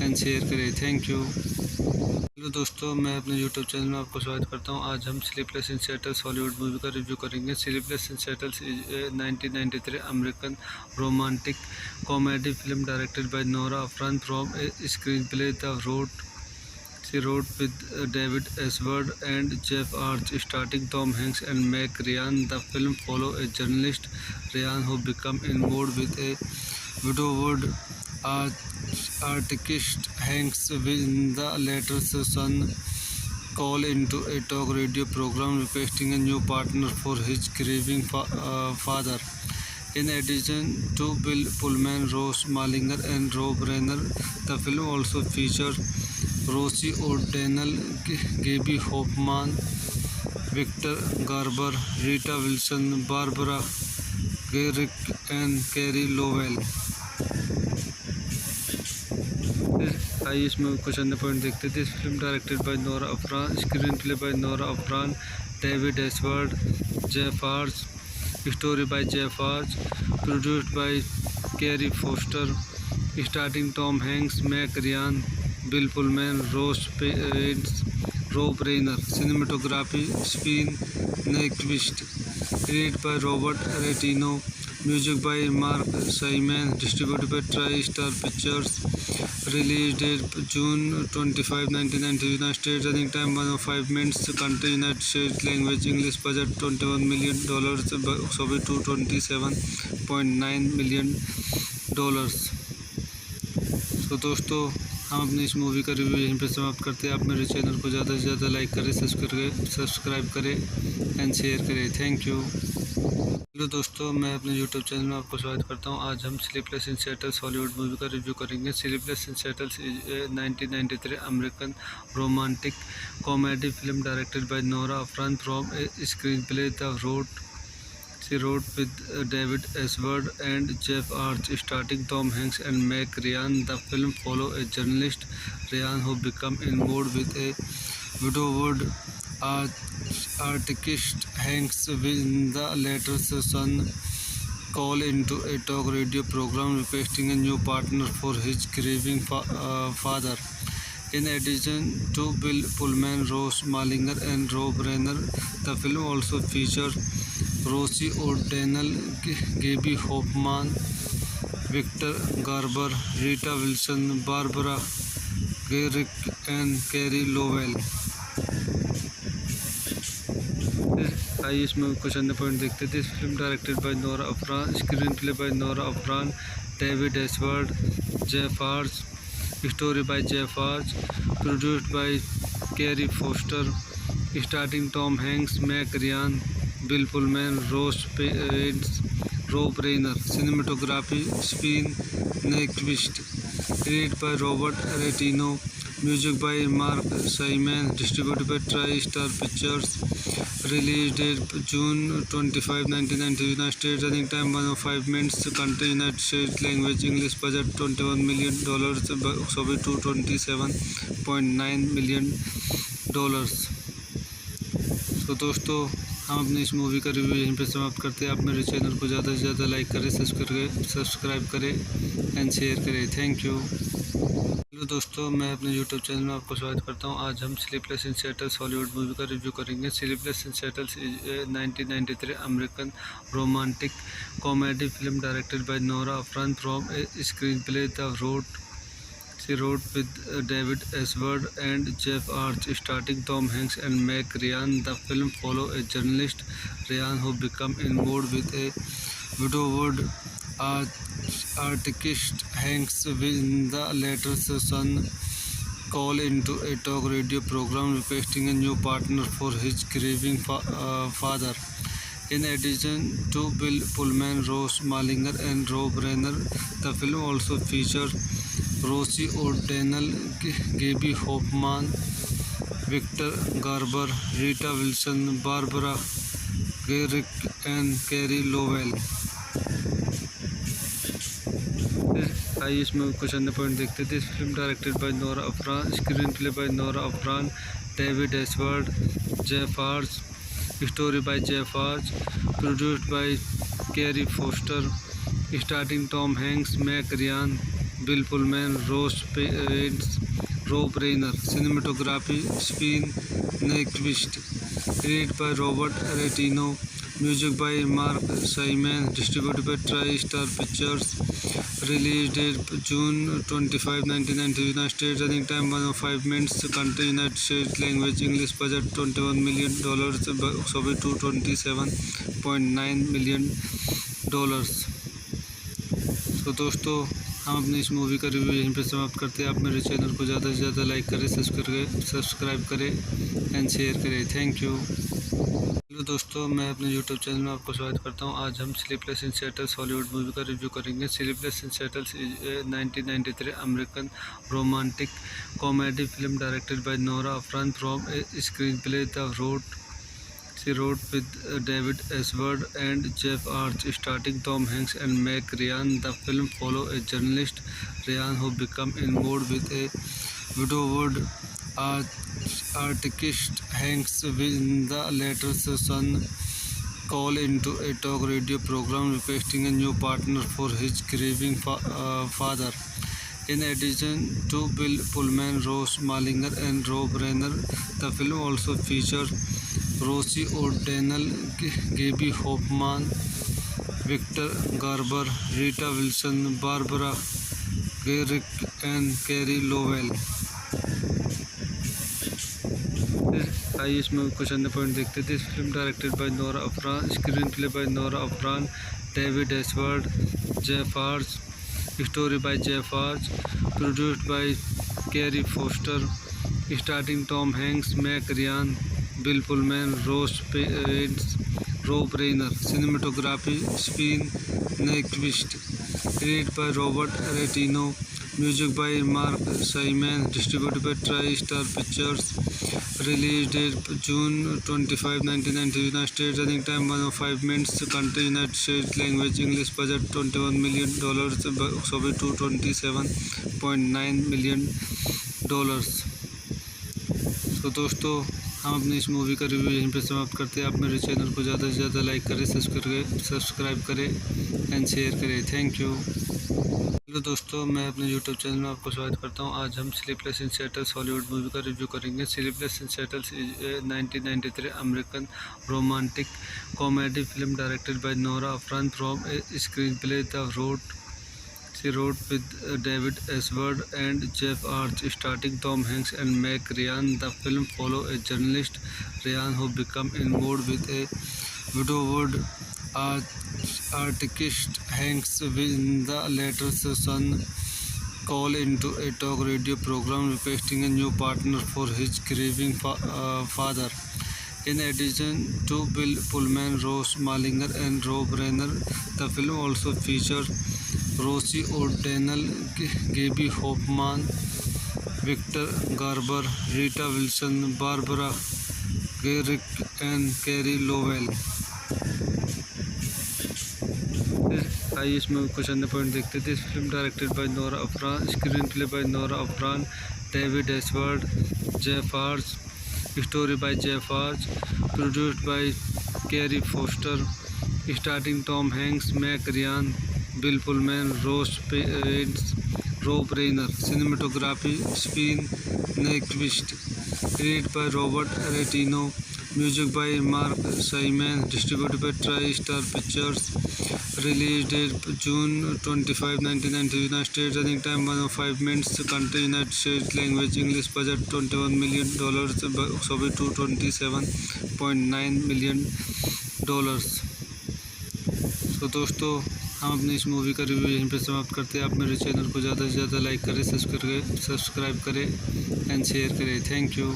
एंड शेयर करें। Thank you. हेलो दोस्तों, मैं अपने यूट्यूब चैनल में आपको स्वागत करता हूं। आज हम sleepless in settles Hollywood movie का रिव्यू करेंगे। Sleepless in settles is 1993 American romantic comedy film directed by Nora Ephron from a screen play She wrote with David Ashworth and Jeff Arch, starring Tom Hanks and Meg Ryan. The film follows a journalist, Ryan, who becomes involved with a widowed artist Hanks when the latter's son calls into a talk radio program requesting a new partner for his grieving father. In addition to Bill Pullman, Ross Malinger, and Rob Reiner, the film also features Rosie O'Donnell, Gaby Hoffmann, Victor Garber, Rita Wilson, Barbara Garrick, and Carey Lowell। आइए इसमें कुछ अन्य point देखते थे। इस film directed by Nora Ephron, screen play by Nora Ephron, David Ashworth, Jeff Arch, story by Jeff Arch, produced by carry Foster, starting Tom Hanks, Meg Ryan, Bill Pullman, Rob Reiner, cinematography Sven Nykvist, created by Robert Reitano, music by Marc Shaiman, distributed by TriStar pictures, release date June 25, 1990, United States. Running time 105 minutes, country United States, language English, budget $21 million, box office $227.9 million। तो दोस्तों हम अपनी इस movie का review यहीं पे समाप्त करते हैं। आप मेरे चैनल को ज़्यादा से ज़्यादा लाइक करें, सब्सक्राइब करें एंड शेयर करें। Thank you. हेलो दोस्तों, मैं अपने यूट्यूब चैनल में आपको स्वागत करता हूं। आज हम sleepless in settles Hollywood movie का रिव्यू करेंगे। Sleepless in settles is 1993 American romantic comedy film directed by Nora Ephron from a screen play She wrote with David Ashworth and Jeff Arch, starring Tom Hanks and Meg Ryan. The film follows a journalist, Ryan, who becomes involved with a widowed artist Hanks when the latter's son calls into a talk radio program requesting a new partner for his grieving father. In addition to Bill Pullman, Ross Malinger, and Rob Reiner, the film also features Rosie O'Donnell, Gaby Hoffmann, Victor Garber, Rita Wilson, Barbara Garrick and Carey Lowell। आइए इसमें कुछ अन्य point देखते थे। इस film directed by Nora Ephron, screen play by Nora Ephron, David S Ward, Jeff Arch, story by Jeff Arch, produced by carry Foster, starting Tom Hanks, Meg Ryan, Bill Pullman, rows pens, Rob Reiner. Cinematography Sven Nykvist, created by Robert Reitano, music by Marc Shaiman, distributed by TriStar pictures. Release date June 25, 1990, United States. Running time 105 minutes. Country United States. Language English. Budget $21 million. Soviet to $27.9 million. तो दोस्तों हम अपनी इस movie का review यहीं पे समाप्त करते हैं। आप मेरे चैनल को ज़्यादा से ज़्यादा लाइक करें, सब्सक्राइब करें एंड शेयर करें। Thank you. हेलो दोस्तों, मैं अपने यूट्यूब चैनल में आपको स्वागत करता हूं। आज हम sleepless in settles Hollywood movie का रिव्यू करेंगे। Sleepless in settles 1993 American romantic comedy film directed by Nora Ephron from a screen play she wrote with David Esward and Jeff Arch, starring Tom Hanks and Meg Ryan. The film follows a journalist, Ryan, who becomes involved with a widowed artist Hanks when the latter's son calls into a talk radio program requesting a new partner for his grieving father. In addition to Bill Pullman, Ross Malinger, and Rob Reiner, the film also features Rosie O'Donnell, Gaby Hoffmann, Victor Garber, Rita Wilson, Barbara Garrick, and Carey Lowell। आइए इसमें कुछ अन्य point देखते थे। इस film directed by Nora Ephron, screen play by Nora Ephron, David S Ward, Jeff Arch, story by Jeff Arch, produced by carry Foster, starting Tom Hanks, Meg Ryan, Bill Pullman, rows pens, Rob Reiner. Cinematography Sven Nykvist, created by Robert Reitano, music by Marc Shaiman, distributed by TriStar pictures. Release date June 25, 1990, United States. Running time 105 minutes. Country United States. Language English. Budget $21 million. Soviet to $27.9 million। तो दोस्तों हम अपनी इस movie का review यहीं पे समाप्त करते हैं। आप मेरे चैनल को ज़्यादा से ज़्यादा लाइक करें, सब्सक्राइब करें एंड शेयर करें। Thank you. हेलो दोस्तों, मैं अपने यूट्यूब चैनल में आपको स्वागत करता हूं। आज हम sleepless in settles Hollywood movie का रिव्यू करेंगे। Sleepless in settles 1993 American romantic comedy film directed by Nora Ephron from a screen play she wrote with David Esward and Jeff Arch, starring Tom Hanks and Meg Ryan. The film follows a journalist, Ryan, who becomes involved with a widowed artist Hanks when the latter's son calls into a talk radio program requesting a new partner for his grieving father. In addition to Bill Pullman, Ross Malinger, and Rob Reiner, the film also features Rosie O'Donnell, Gaby Hoffmann, Victor Garber, Rita Wilson, Barbara Garrick, and Carey Lowell। आइए इसमें कुछ अन्य point देखते थे। इस film directed by Nora Ephron, screen play by Nora Ephron, David S Ward, Jeff Arch, story by Jeff Arch, produced by carry Foster, starting Tom Hanks, Meg Ryan, Bill Pullman, rows pens, Rob Reiner. Cinematography Sven Nykvist, created by Robert Reitano, music by Marc Shaiman, distributed by TriStar pictures. Release date June 25, 1990, United States. Running time 105 minutes. Country United States. Language English. Budget $21 million. Soviet to $27.9 million। तो दोस्तों हम अपनी इस movie का review यहीं पे समाप्त करते हैं। आप मेरे चैनल को ज़्यादा से ज़्यादा लाइक करें, सब्सक्राइब करें एंड शेयर करें। Thank you. हेलो दोस्तों, मैं अपने यूट्यूब चैनल में आपको स्वागत करता हूं। आज हम sleepless in settles Hollywood movie का रिव्यू करेंगे। Sleepless in settles 1993 American romantic comedy film directed by Nora Ephron from a screen play She wrote with David Ashworth and Jeff Arch, starring Tom Hanks and Meg Ryan. The film follows a journalist, Ryan, who becomes involved with a widowed artist Hanks when the latter's son calls into a talk radio program requesting a new partner for his grieving father. In addition to Bill Pullman, Ross Malinger, and Rob Reiner, the film also features Rosie O'Donnell, Gaby Hoffmann, Victor Garber, Rita Wilson, Barbara Garrick, and Carey Lowell. आइए इसमें कुछ अन्य point देखते थे। इस film directed by Nora Ephron, screen play by Nora Ephron, David Ashworth, Jeff Arch, story by Jeff Arch, produced by carry Foster, starting Tom Hanks, Meg Ryan, Bill Pullman, Ross parents, Rob Reiner. Cinematography Sven Nykvist, created by Robert Reitano, music by Marc Shaiman, distributed by TriStar pictures. Release date June 25, 1990, United States. Running time 105 minutes. Country United States. Language English. Budget $21 million. Box office $227.9 million. तो दोस्तों हम अपनी इस movie का review यहीं पे समाप्त करते हैं। आप मेरे चैनल को ज़्यादा से ज़्यादा लाइक करें, सब्सक्राइब करें एंड शेयर करें। Thank you.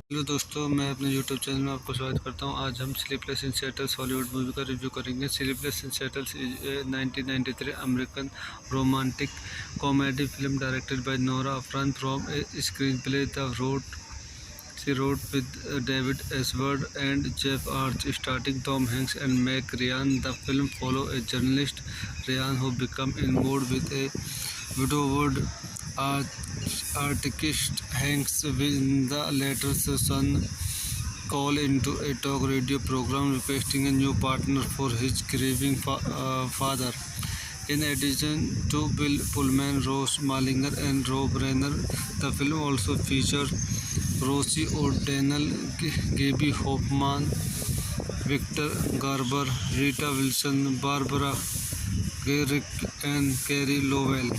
हेलो दोस्तों, मैं अपने यूट्यूब चैनल में आपको स्वागत करता हूं। आज हम sleepless in Seattle Hollywood movie का रिव्यू करेंगे। Sleepless in Seattle 1993 American romantic comedy film directed by Nora Ephron from a screen play She wrote with David Ashworth and Jeff Arch, starring Tom Hanks and Meg Ryan. The film follows a journalist, Ryan, who becomes involved with a widowed artist Hanks when the latter's son calls into a talk radio program requesting a new partner for his grieving father. In addition to Bill Pullman, Ross Malinger, and Rob Reiner, the film also features Rosie O'Donnell, Gaby Hoffmann, Victor Garber, Rita Wilson, Barbara Garrick, and Carey Lowell.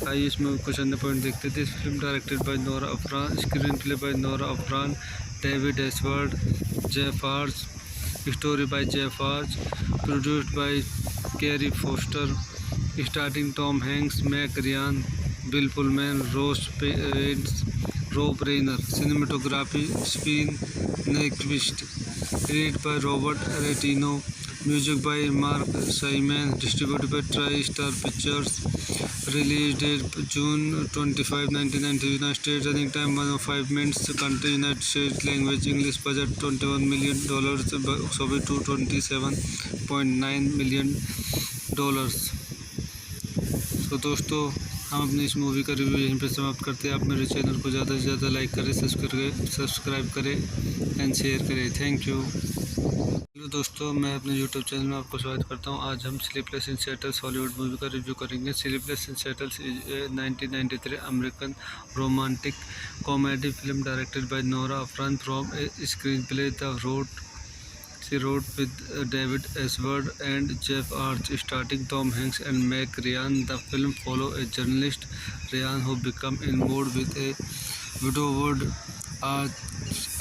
आइए इसमें कुछ अन्य point देखते थे। इस film directed by Nora Ephron, screen play by Nora Ephron, David Ashworth, Jeff Arch, story by Jeff Arch, produced by carry Foster, starting Tom Hanks, Meg Ryan, Bill Pullman, Ross parents, Rob Reiner. Cinematography Sven Nykvist, created by Robert Reitano, music by Marc Shaiman, distributed by TriStar pictures. Release date June 25, 1990, United States. Running time 105 minutes. Country United States. Language English. Budget $21 million. Box office $227.9 million. तो दोस्तों हम अपनी इस movie का review यहीं पे समाप्त करते हैं। आप मेरे चैनल को ज़्यादा से ज़्यादा लाइक करें, सब्सक्राइब करें एंड शेयर करें। Thank you. हेलो दोस्तों, मैं अपने यूट्यूब चैनल में आपको स्वागत करता हूं। आज हम sleepless in Seattle Hollywood movie का रिव्यू करेंगे। Sleepless in Seattle 1993 American romantic comedy film directed by Nora Ephron from a screen play She wrote with David Ashworth and Jeff Arch, starring Tom Hanks and Meg Ryan. The film follows a journalist, Ryan, who becomes involved with a widowed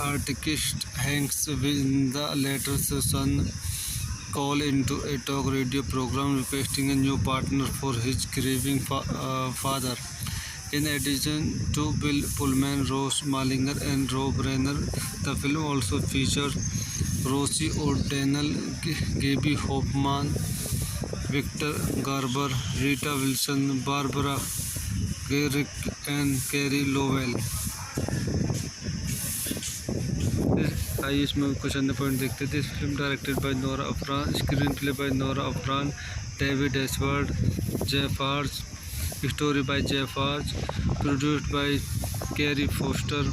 artist Hanks when the latter's son calls into a talk radio program requesting a new partner for his grieving father. In addition to Bill Pullman, Ross Malinger, and Rob Reiner, the film also features Rosie O'Donnell, Gaby Hoffmann, Victor Garber, Rita Wilson, Barbara Garrick, and Carey Lowell. आइए इसमें कुछ अन्य point देखते थे। इस film directed by Nora Ephron, screen play by Nora Ephron, David Ashworth, Jeff Arch, story by Jeff Arch, produced by carry Foster,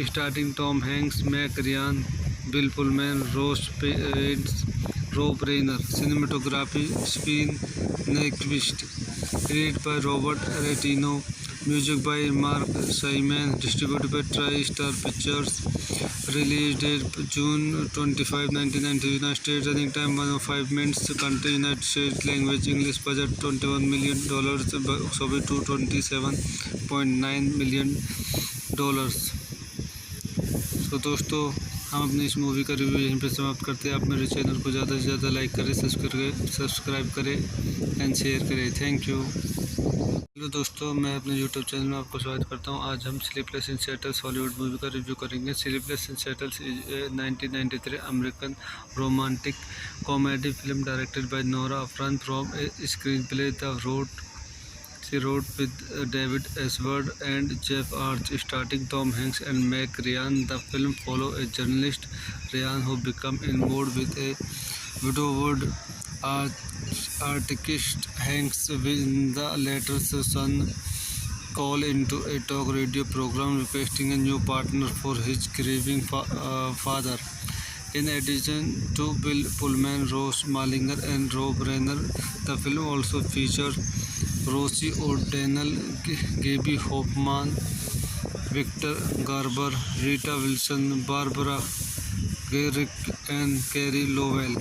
starting Tom Hanks, Meg Ryan, Bill Pullman, Ross parents, Rob Reiner. Cinematography Sven Nykvist, created by Robert Reitano, Music by Mark Simon. Distributed by TriStar Pictures. Release date June 25, 1990. United States. Running time 105 minutes. Country United States. Language English. Budget $21 million. Box office $227.9 million. तो दोस्तों हम अपनी इस movie का review यहीं पे समाप्त करते हैं। आप मेरे चैनल को ज़्यादा से ज़्यादा लाइक करें, सब्सक्राइब करें एंड शेयर करें। Thank you. हेलो दोस्तों, मैं अपने यूट्यूब चैनल में आपको स्वागत करता हूं। आज हम sleepless in settles Hollywood movie का रिव्यू करेंगे। Sleepless in settles 1993 American romantic comedy film directed by Nora Ephron from a screen play She wrote with David Edward and Jeff Arch, starring Tom Hanks and Meg Ryan. The film follows a journalist, Ryan, who becomes involved with a widowed artist Hanks when the latter's son calls into a talk radio program requesting a new partner for his grieving father. In addition to Bill Pullman, Ross Malinger, and Rob Reiner, the film also features Rosie O'Donnell, Gaby Hoffmann, Victor Garber, Rita Wilson, Barbara Garrick, and Carey Lowell.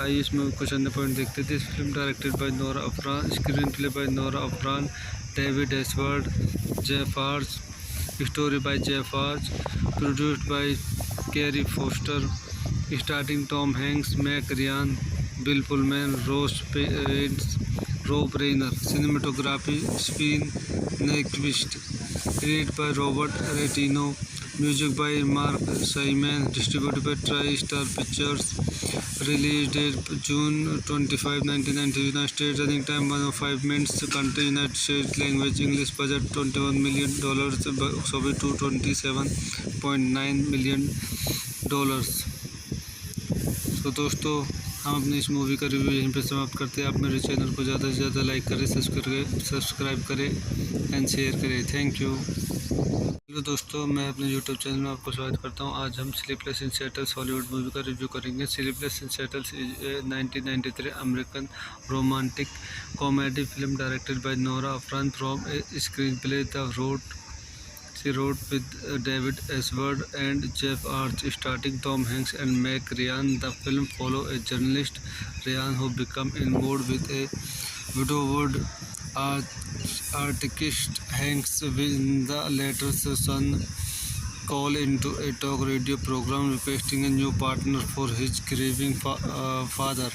आइए इसमें कुछ अन्य point देखते थे। इस film directed by Nora Ephron, screen play by Nora Ephron, David Edward, Jeff Arch, story by Jeff Arch, produced by carry Foster, starting Tom Hanks, Meg Ryan, Bill Pullman, rows pens, Rob Reiner. Cinematography Sven Nykvist, created by Robert Reitano, music by Marc Shaiman, distributed by TriStar Pictures. Release date June 25, 1990. United States. Running time 105 minutes. Country United States. Language English. Budget $21 million. Box office $227.9 million. तो दोस्तों हम अपनी इस movie का review यहीं पे समाप्त करते हैं। आप मेरे चैनल को ज़्यादा से ज़्यादा लाइक करें, सब्सक्राइब करें एंड शेयर करें। Thank you. हेलो दोस्तों, मैं अपने यूट्यूब चैनल में आपको स्वागत करता हूं। आज हम sleepless in settles Hollywood movie का रिव्यू करेंगे। Sleepless in settles 1993 American romantic comedy film directed by Nora Ephron from a screen play She wrote with David Edward and Jeff Arch, starring Tom Hanks and Meg Ryan. The film follows a journalist, Ryan, who becomes involved with a widowed artist Hanks when the latter's son calls into a talk radio program requesting a new partner for his grieving father.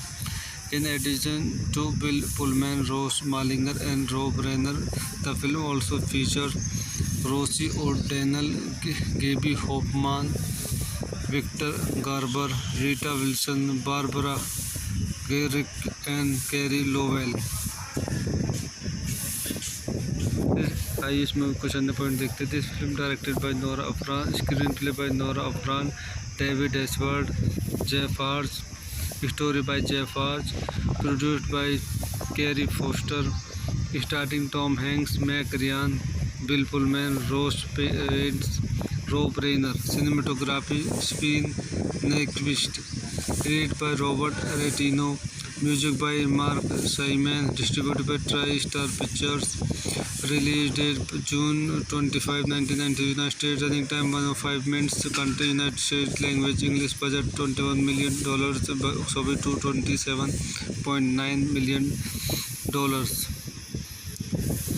In addition to Bill Pullman, Ross Malinger, and Rob Reiner, the film also features Rosie O'Donnell, Gaby Hoffmann, Victor Garber, Rita Wilson, Barbara Garrick, and Carey Lowell. आइए इसमें कुछ अन्य point देखते थे। इस film directed by Nora Ephron, screen play by Nora Ephron, David Edward, Jeff Arch, story by Jeff Arch, produced by carry Foster, starting Tom Hanks, Meg Ryan, Bill Pullman, rows pens, Rob Reiner. Cinematography Sven Nykvist, created by Robert Reitano, music by Marc Shaiman, distributed by TriStar Pictures. Release date June 25, 1990. United States. Running time 105 minutes. Country United States. Language English. Budget $21 million. Box office $227.9 million.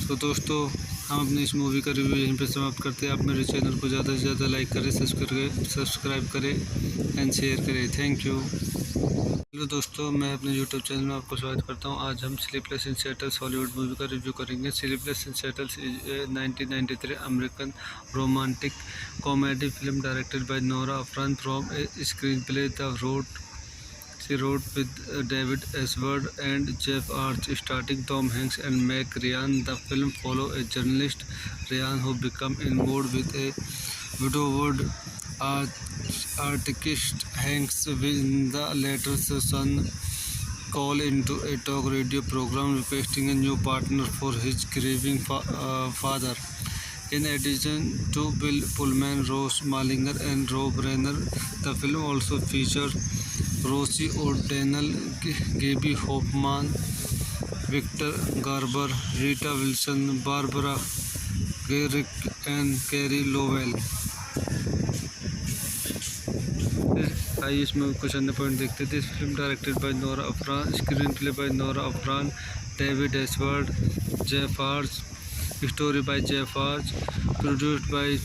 तो दोस्तों हम अपनी इस movie का review यहीं पे समाप्त करते हैं। आप मेरे चैनल को ज़्यादा से ज़्यादा लाइक करें, सब्सक्राइब करें एंड शेयर करें। Thank you. हेलो दोस्तों, मैं अपने यूट्यूब चैनल में आपको स्वागत करता हूं। आज हम sleepless in settles Hollywood movie का रिव्यू करेंगे। Sleepless in settles 1993 American romantic comedy film directed by Nora Ephron from a screen play She wrote with David Edward and Jeff Arch, starring Tom Hanks and Meg Ryan. The film follows a journalist, Ryan, who becomes involved with a widowed artist Hanks when the latter's son calls into a talk radio program requesting a new partner for his grieving father. In addition to Bill Pullman, Ross Malinger, and Rob Reiner, the film also features Rosie O'Donnell, Gaby Hoffmann, Victor Garber, Rita Wilson, Barbara Garrick, and Carrie Lowell। आइए इसमें कुछ अन्य point देखते थे। इस film directed by Nora Ephron, screen play by Nora Ephron, David S Ward, Jeff Arch, story by Jeff Arch, produced by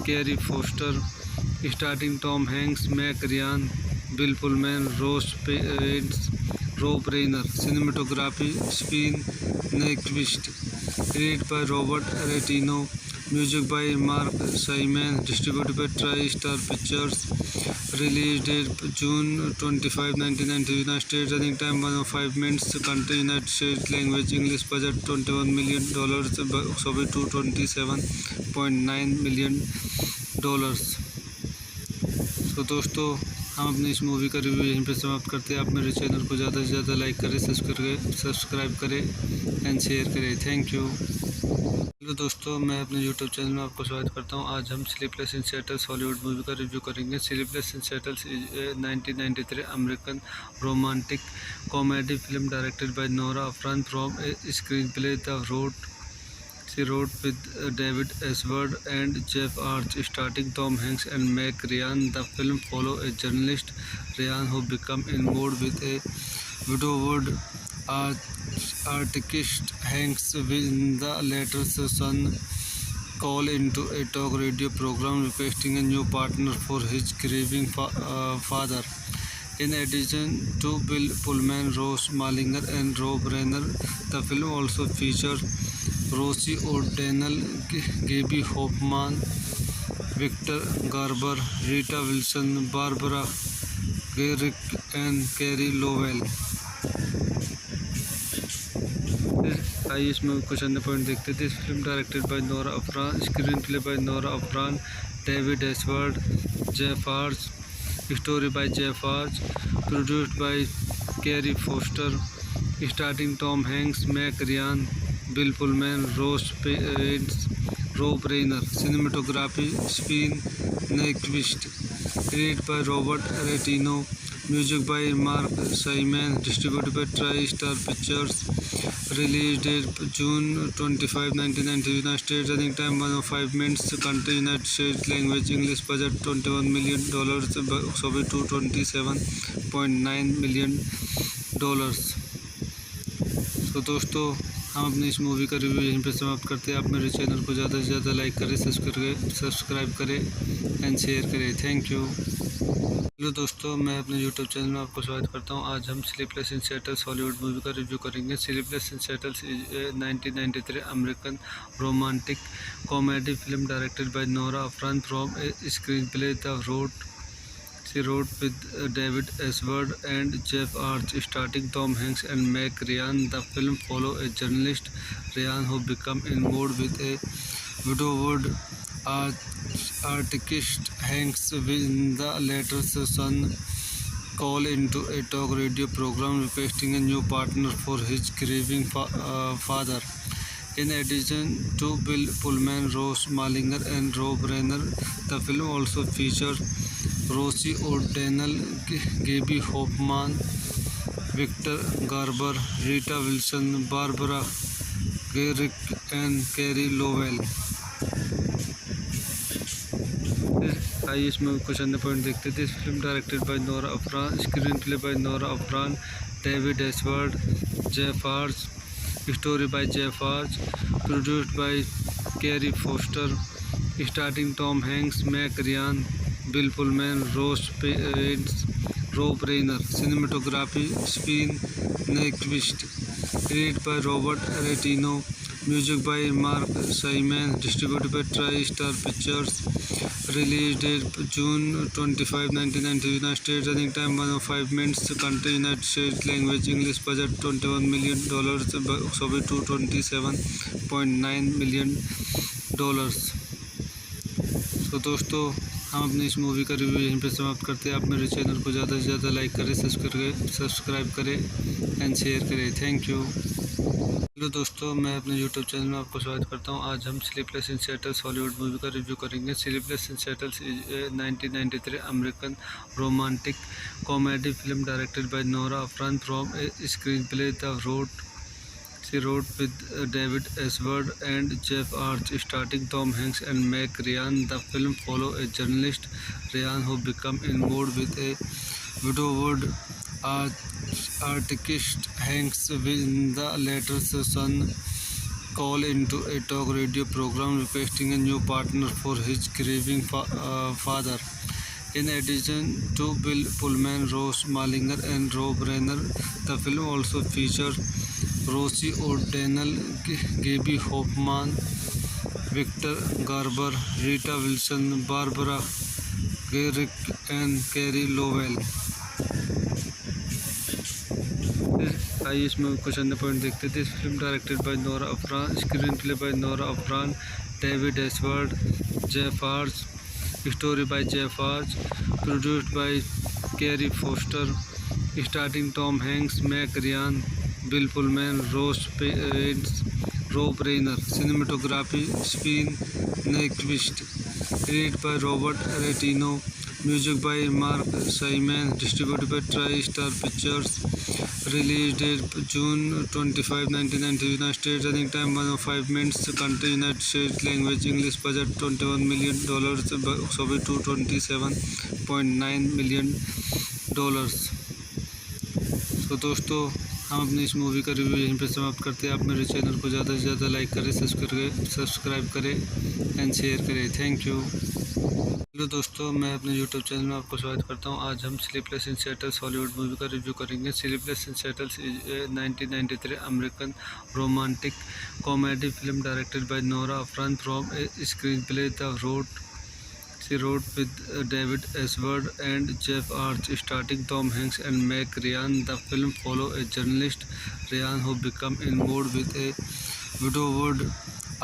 carry Foster, starting Tom Hanks, Meg Ryan, Bill Pullman, rows pens, Rob Reiner. Cinematography Sven Nykvist, created by Robert Reitano, music by Marc Shaiman, distributed by TriStar pictures. Release date June 25, 1990, United States, running time 105 minutes, country United States, language English, budget $21 million, Soviet to $27.9 million। तो दोस्तों, हम अपनी इस movie का review यहीं पे समाप्त करते हैं। आप मेरे चैनल को ज़्यादा से ज़्यादा लाइक करें, सब्सक्राइब करें एंड शेयर करें। Thank you. हेलो दोस्तों, मैं अपने यूट्यूब चैनल में आपको स्वागत करता हूं। आज हम sleepless in settles Hollywood movie का रिव्यू करेंगे। Sleepless in settles 1993 American romantic comedy film directed by Nora Ephron from a screen play the She wrote with David Ashworth and Jeff Arch, starring Tom Hanks and Meg Ryan. The film follows a journalist, Ryan, who becomes involved with a widowed artist Hanks when the latter's son calls into a talk radio program requesting a new partner for his grieving father. In addition to Bill Pullman, Rose Malinger, and Rob Reiner, the film also features Rosie O'Donnell, Gaby Hoffmann, Victor Garber, Rita Wilson, Barbara Garrick, and Carrie Lowell। आइए इसमें कुछ अन्य point देखते थे। इस film directed by Nora Ephron, screen play by Nora Ephron, David S Ward, Jeff Arch, story by Jeff Arch, produced by carry Foster, starting Tom Hanks, Meg Ryan, Bill Pullman, rows pens, Rob Reiner. Cinematography Sven Nykvist, created by Robert Reitano, music by Marc Shaiman, distributed by TriStar pictures. Release date June 25, 1990, United States, running time 105 minutes, country United States, language English, budget $21 million, Soviet to $27.9 million। तो दोस्तों, हम अपनी इस movie का review यहीं पे समाप्त करते हैं। आप मेरे चैनल को ज़्यादा से ज़्यादा लाइक करें, सब्सक्राइब करें एंड शेयर करें। Thank you. हेलो दोस्तों, मैं अपने यूट्यूब चैनल में आपको स्वागत करता हूं। आज हम sleepless in settles Hollywood movie का रिव्यू करेंगे। Sleepless in settles 1993 American romantic comedy film directed by Nora Ephron from a screen play the She wrote with David Ashworth and Jeff Arch, starring Tom Hanks and Meg Ryan. The film follows a journalist, Ryan, who becomes involved with a widowed artist Hanks when the latter's son calls into a talk radio program requesting a new partner for his grieving father. In addition to Bill Pullman, Rose Malinger, and Rob Reiner, the film also features Rosie O'Donnell, Gaby Hoffmann, Victor Garber, Rita Wilson, Barbara Garrick, and Carrie Lowell। आइए इसमें कुछ अन्य point देखते थे। इस film directed by Nora Ephron, screen play by Nora Ephron, David S Ward, Jeff Arch, story by Jeff Arch, produced by carry Foster, starting Tom Hanks, Meg Ryan, Bill Pullman, rows pens, Rob Reiner. Cinematography Sven Nykvist, created by Robert Reitano, music by Marc Shaiman, distributed by TriStar pictures. Release date June 25, 1990, United States, running time 105 minutes, country United States, language English, budget $21 million, Soviet to $27.9 million। तो दोस्तों, हम अपनी इस movie का review यहीं पे समाप्त करते हैं। आप मेरे चैनल को ज़्यादा से ज़्यादा लाइक करें, सब्सक्राइब करें एंड शेयर करें। Thank you. हेलो दोस्तों, मैं अपने यूट्यूब चैनल में आपको स्वागत करता हूं। आज हम sleepless in settles Hollywood movie का रिव्यू करेंगे। Sleepless in settles 1993 American romantic comedy film directed by Nora Ephron from a screen play the She wrote with David Ashworth and Jeff Arch, starring Tom Hanks and Meg Ryan. The film follows a journalist, Ryan, who becomes involved with a widowed artist Hanks when the latter's son call into a talk radio program requesting a new partner for his grieving father. In addition to Bill Pullman, Ross Malinger, and Rob Reiner, the film also features Rosie O'Donnell, Gaby Hoffmann, Victor Garber, Rita Wilson, Barbara Garrick, and Carey Lowell. आइए इसमें कुछ अन्य point देखते थे। इस film directed by Nora Ephron, screen play by Nora Ephron, David Ashworth, Jeff Arch, story by Jeff Arch, produced by carry Foster, starting Tom Hanks, Meg Ryan, Bill Pullman, rows pens, Rob Reiner. Cinematography Sven Nykvist, edit by Robert Reitano, music by Marc Shaiman, distributed by TriStar pictures. Release date June 25, 1990, United States. Running time 105 minutes. Country United States. Language English. Budget $21 million. Box office $227.9 million. तो दोस्तों हम अपनी इस movie का review यहीं पर समाप्त करते हैं। आप मेरे चैनल को ज़्यादा से ज़्यादा लाइक करें, सब्सक्राइब करें एंड शेयर करें। Thank you. हेलो दोस्तों, मैं अपने यूट्यूब चैनल में आपको स्वागत करता हूं। आज हम sleepless in settles Hollywood movie का रिव्यू करेंगे। Sleepless in settles is a 1993 American romantic comedy film directed by Nora Ephron from a screen play She wrote with David Ashworth and Jeff Arch, starring Tom Hanks and Meg Ryan. The film follows a journalist, Ryan, who becomes involved with a widowed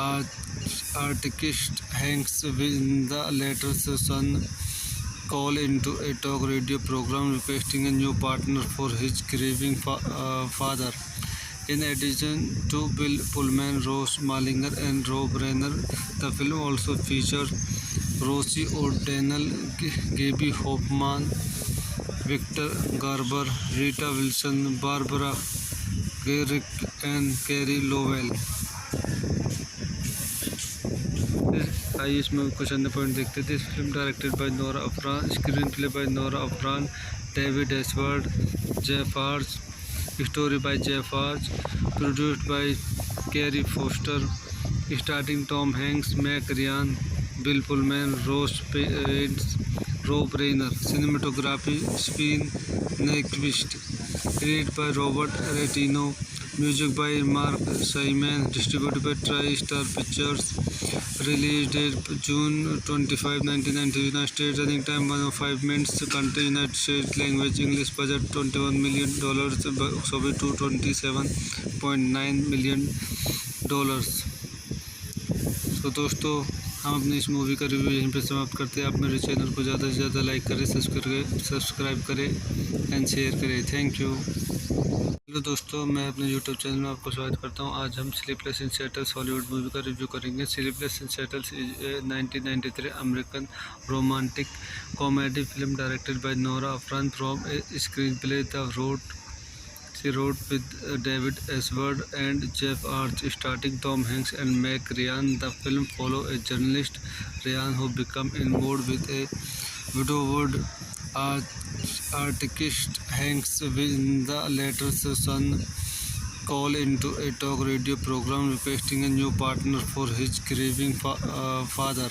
artist Hanks when the latter's son call into a talk radio program requesting a new partner for his grieving father. In addition to Bill Pullman, Ross Malinger, and Rob Reiner, the film also features Rosie O'Donnell, Gaby Hoffmann, Victor Garber, Rita Wilson, Barbara Garrick, and Carey Lowell. आइए इसमें कुछ अन्य point देखते थे। इस film directed by Nora Ephron, screen play by Nora Ephron, David Ashworth, Jeff Arch, story by Jeff Arch, produced by carry Foster, starting Tom Hanks, Meg Ryan, Bill Pullman, rows pens, Rob Reiner. Cinematography Sven Nykvist, edit by Robert Reitano, music by Marc Shaiman, distributed by TriStar pictures. Release date June 25, 1990, United States. Running time 105 minutes. Country United States. Language English. Budget $21 million. Box office $227.9 million. तो दोस्तों हम अपनी इस movie का review यहीं पर समाप्त करते हैं। आप मेरे चैनल को ज़्यादा से ज़्यादा लाइक करें, सब्सक्राइब करें एंड शेयर करें। Thank you. हेलो दोस्तों, मैं अपने यूट्यूब चैनल में आपको स्वागत करता हूं। आज हम sleepless in settles Hollywood movie का रिव्यू करेंगे। Sleepless in settles is a 1993 American romantic comedy film directed by Nora Ephron from a screen play She wrote with David Ashworth and Jeff Arch, starring Tom Hanks and Meg Ryan. The film follows a journalist, Ryan, who becomes involved with a widowed artist Hanks when the latter's son call into a talk radio program requesting a new partner for his grieving father.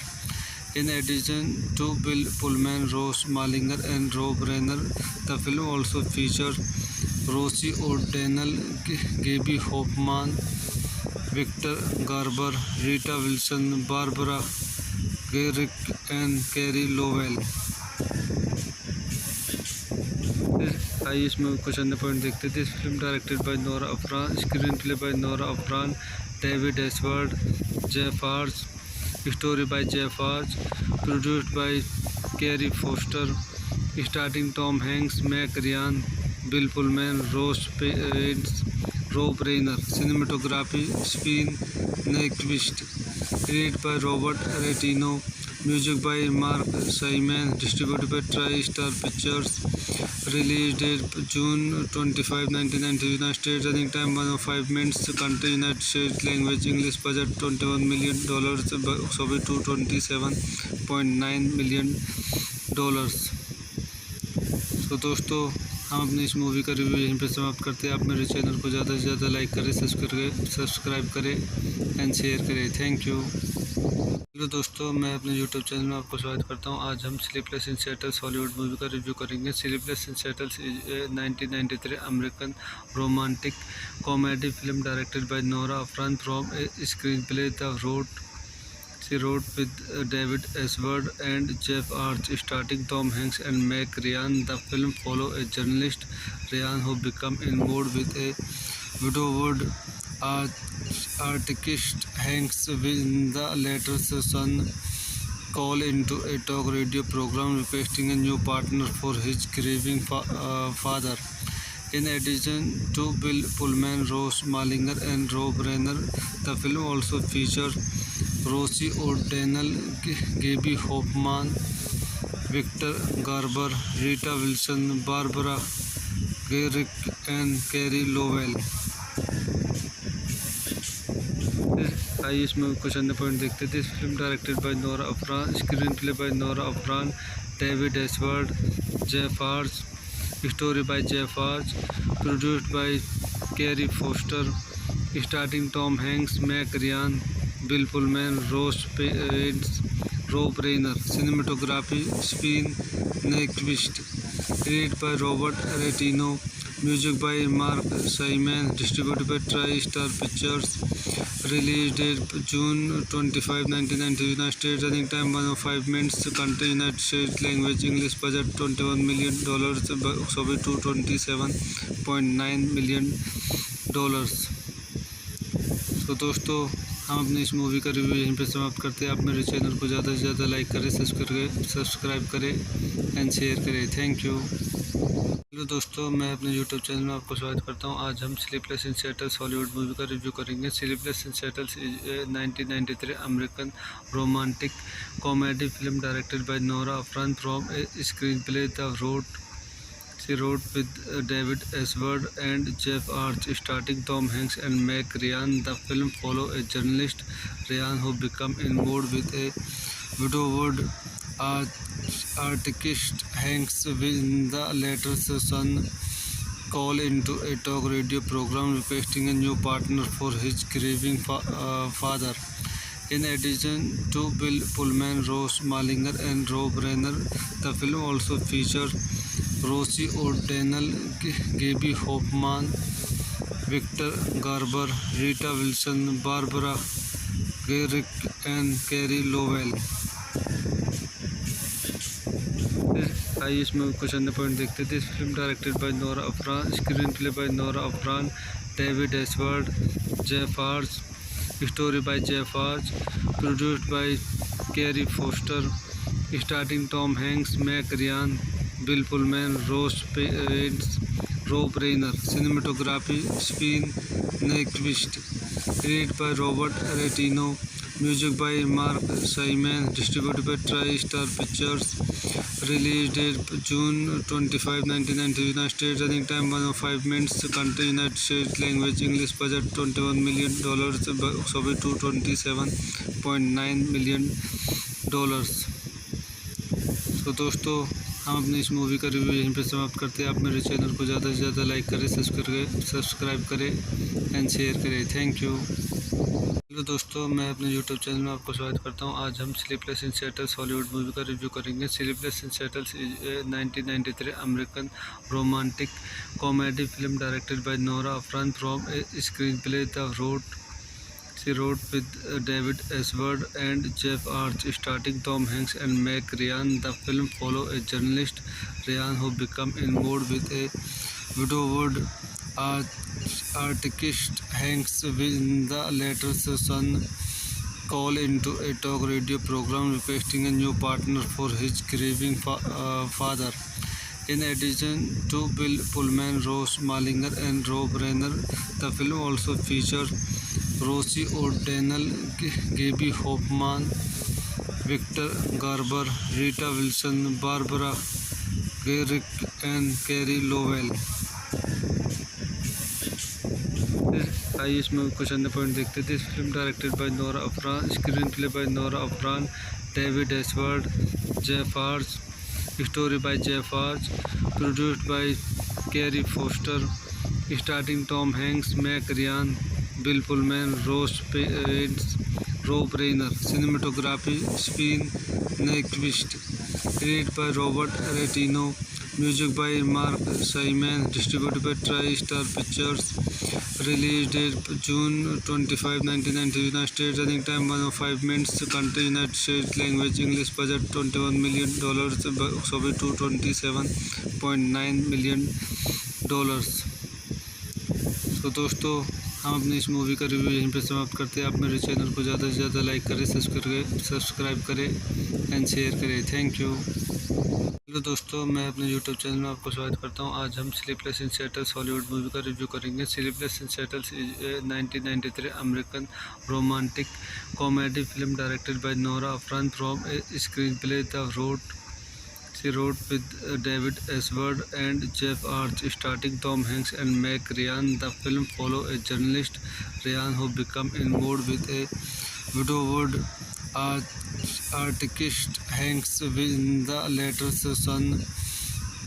In addition to Bill Pullman, Ross Malinger, and Rob Reiner, the film also features Rosie O'Donnell, Gaby Hoffmann, Victor Garber, Rita Wilson, Barbara Garrick, and Carey Lowell. आइए इसमें कुछ अन्य point देखते थे। इस film directed by Nora Ephron, screen play by Nora Ephron, David Ashworth, Jeff Arch, story by Jeff Arch, produced by carry Foster, starting Tom Hanks, Meg Ryan, Bill Pullman, rows pens, Rob Reiner. Cinematography Sven Nykvist, edit by Robert Reitano, music by Marc Shaiman, distributed by TriStar pictures. Release date June 25, 1990. United States. Running time 105 minutes. Country United States. Language English. Budget $21 million. Soviet $27.9 million. तो दोस्तों हम अपनी इस movie का review यहीं पे समाप्त करते हैं। आप मेरे चैनल को ज़्यादा से ज़्यादा लाइक करें, सब्सक्राइब करें एंड शेयर करें। Thank you. हेलो दोस्तों, मैं अपने यूट्यूब चैनल में आपको स्वागत करता हूं। आज हम sleepless in settles Hollywood movie का रिव्यू करेंगे। Sleepless in settles 1993 American romantic comedy film directed by Nora Ephron from a screen play She wrote with David Ashworth and Jeff Arch, starring Tom Hanks and Meg Ryan. The film follows a journalist, Ryan, who becomes involved with a widowed artist Hanks when the latter's son calls into a talk radio program requesting a new partner for his grieving father. In addition to Bill Pullman, Rose Malinger, and Rob Reiner, the film also features Rosie O'Donnell, Gaby Hoffmann, Victor Garber, Rita Wilson, Barbara Garrick, and Carey Lowell. आइए इसमें कुछ अन्य point देखते थे। Film directed by Nora Ephron, screen play by Nora Ephron, David Ashworth, Jeff Arch, story by Jeff Arch, produced by carry Foster, starting Tom Hanks, Meg Ryan, Bill Pullman, Rob Reiner, cinematography Sven Nykvist, created by Robert Reitano, music by Marc Shaiman, distributed by TriStar pictures. Release date June 25, 1990. United States. Running time 105 minutes. Country United States. Language English. Budget $21 million. Soviet $27.9 million. तो दोस्तों हम अपनी इस movie का review यहीं पे समाप्त करते हैं। आप मेरे चैनल को ज़्यादा से ज़्यादा लाइक करें, सब्सक्राइब करें एंड शेयर करें। Thank you. हेलो दोस्तों, मैं अपने यूट्यूब चैनल में आपको स्वागत करता हूं। आज हम sleepless in settles Hollywood movie का रिव्यू करेंगे। Sleepless in settles 1993 American romantic comedy film directed by Nora Ephron from a screen play She wrote with David Ashworth and Jeff Arch, starring Tom Hanks and Meg Ryan. The film follows a journalist, Ryan, who becomes involved with a widowed artist Hanks when the latter's son calls into a talk radio program requesting a new partner for his grieving father. In addition to Bill Pullman, Rose Malinger, and Rob Reiner, the film also features Rosie O'Donnell, Gaby Hoffmann, Victor Garber, Rita Wilson, Barbara Garrick, and Carey Lowell. आइए इसमें कुछ अन्य point देखते थे। Film directed by Nora Ephron, screen play by Nora Ephron, David Ashworth, Jeff Arch, story by Jeff Arch, produced by carry Foster, starting Tom Hanks, Meg Ryan, Bill Pullman, Rob Reiner, cinematography Sven Nykvist, created by Robert Reitano, music by Marc Shaiman, distributed by TriStar pictures. Release date June 25, 1990. United States. Running time 105 minutes. Country United States. Language English. Budget $21 million. Soviet $27.9 million. तो दोस्तों हम अपनी इस movie का review यहीं पे समाप्त करते हैं। आप मेरे चैनल को ज़्यादा से ज़्यादा लाइक करें, सब्सक्राइब करें एंड शेयर करें। Thank you. हेलो दोस्तों, मैं अपने यूट्यूब चैनल में आपको स्वागत करता हूं। आज हम sleepless in settles Hollywood movie का रिव्यू करेंगे। Sleepless in settles 1993 American romantic comedy film directed by Nora Ephron from a screen play She wrote with David Ashworth and Jeff Arch, starring Tom Hanks and Meg Ryan. The film follows a journalist, Ryan, who becomes involved with a widowed artist Hanks when the latter's son calls into a talk radio program requesting a new partner for his grieving father. In addition to Bill Pullman, Rose Malinger, and Rob Reiner, the film also features Rosie O'Donnell, Gaby Hoffmann, Victor Garber, Rita Wilson, Barbara Rick and Carey Lowell। आइए इसमें कुछ अन्य point देखते थे। इस film directed by Nora Ephron, screen play by Nora Ephron, David S Ward, Jeff Arch, story by Jeff Arch, produced by carry Foster, starting Tom Hanks, Meg Ryan, Bill Pullman, rows pens, Rob Reiner. Cinematography Sven Nykvist, created by Robert Reitano, music by Marc Shaiman, distributed by TriStar pictures. Release date June 25, 1990, United States. Running time 105 minutes. Country United States. Language English. Budget $21 million. Box office $227.9 million. तो दोस्तों हम अपनी इस movie का review यहीं पे समाप्त करते हैं। आप मेरे चैनल को ज़्यादा से ज़्यादा लाइक करें, सब्सक्राइब करें एंड शेयर करें। Thank you. हेलो दोस्तों, मैं अपने यूट्यूब चैनल में आपको स्वागत करता हूं। आज हम sleepless in Seattle Hollywood movie का रिव्यू करेंगे। Sleepless in Seattle 1993 American romantic comedy film directed by Nora Ephron from a screen play she wrote with David Ashworth and Jeff Arch, starring Tom Hanks and Meg Ryan. The film follows a journalist, Ryan, who becomes involved with a widowed artist Hanks when the latter's son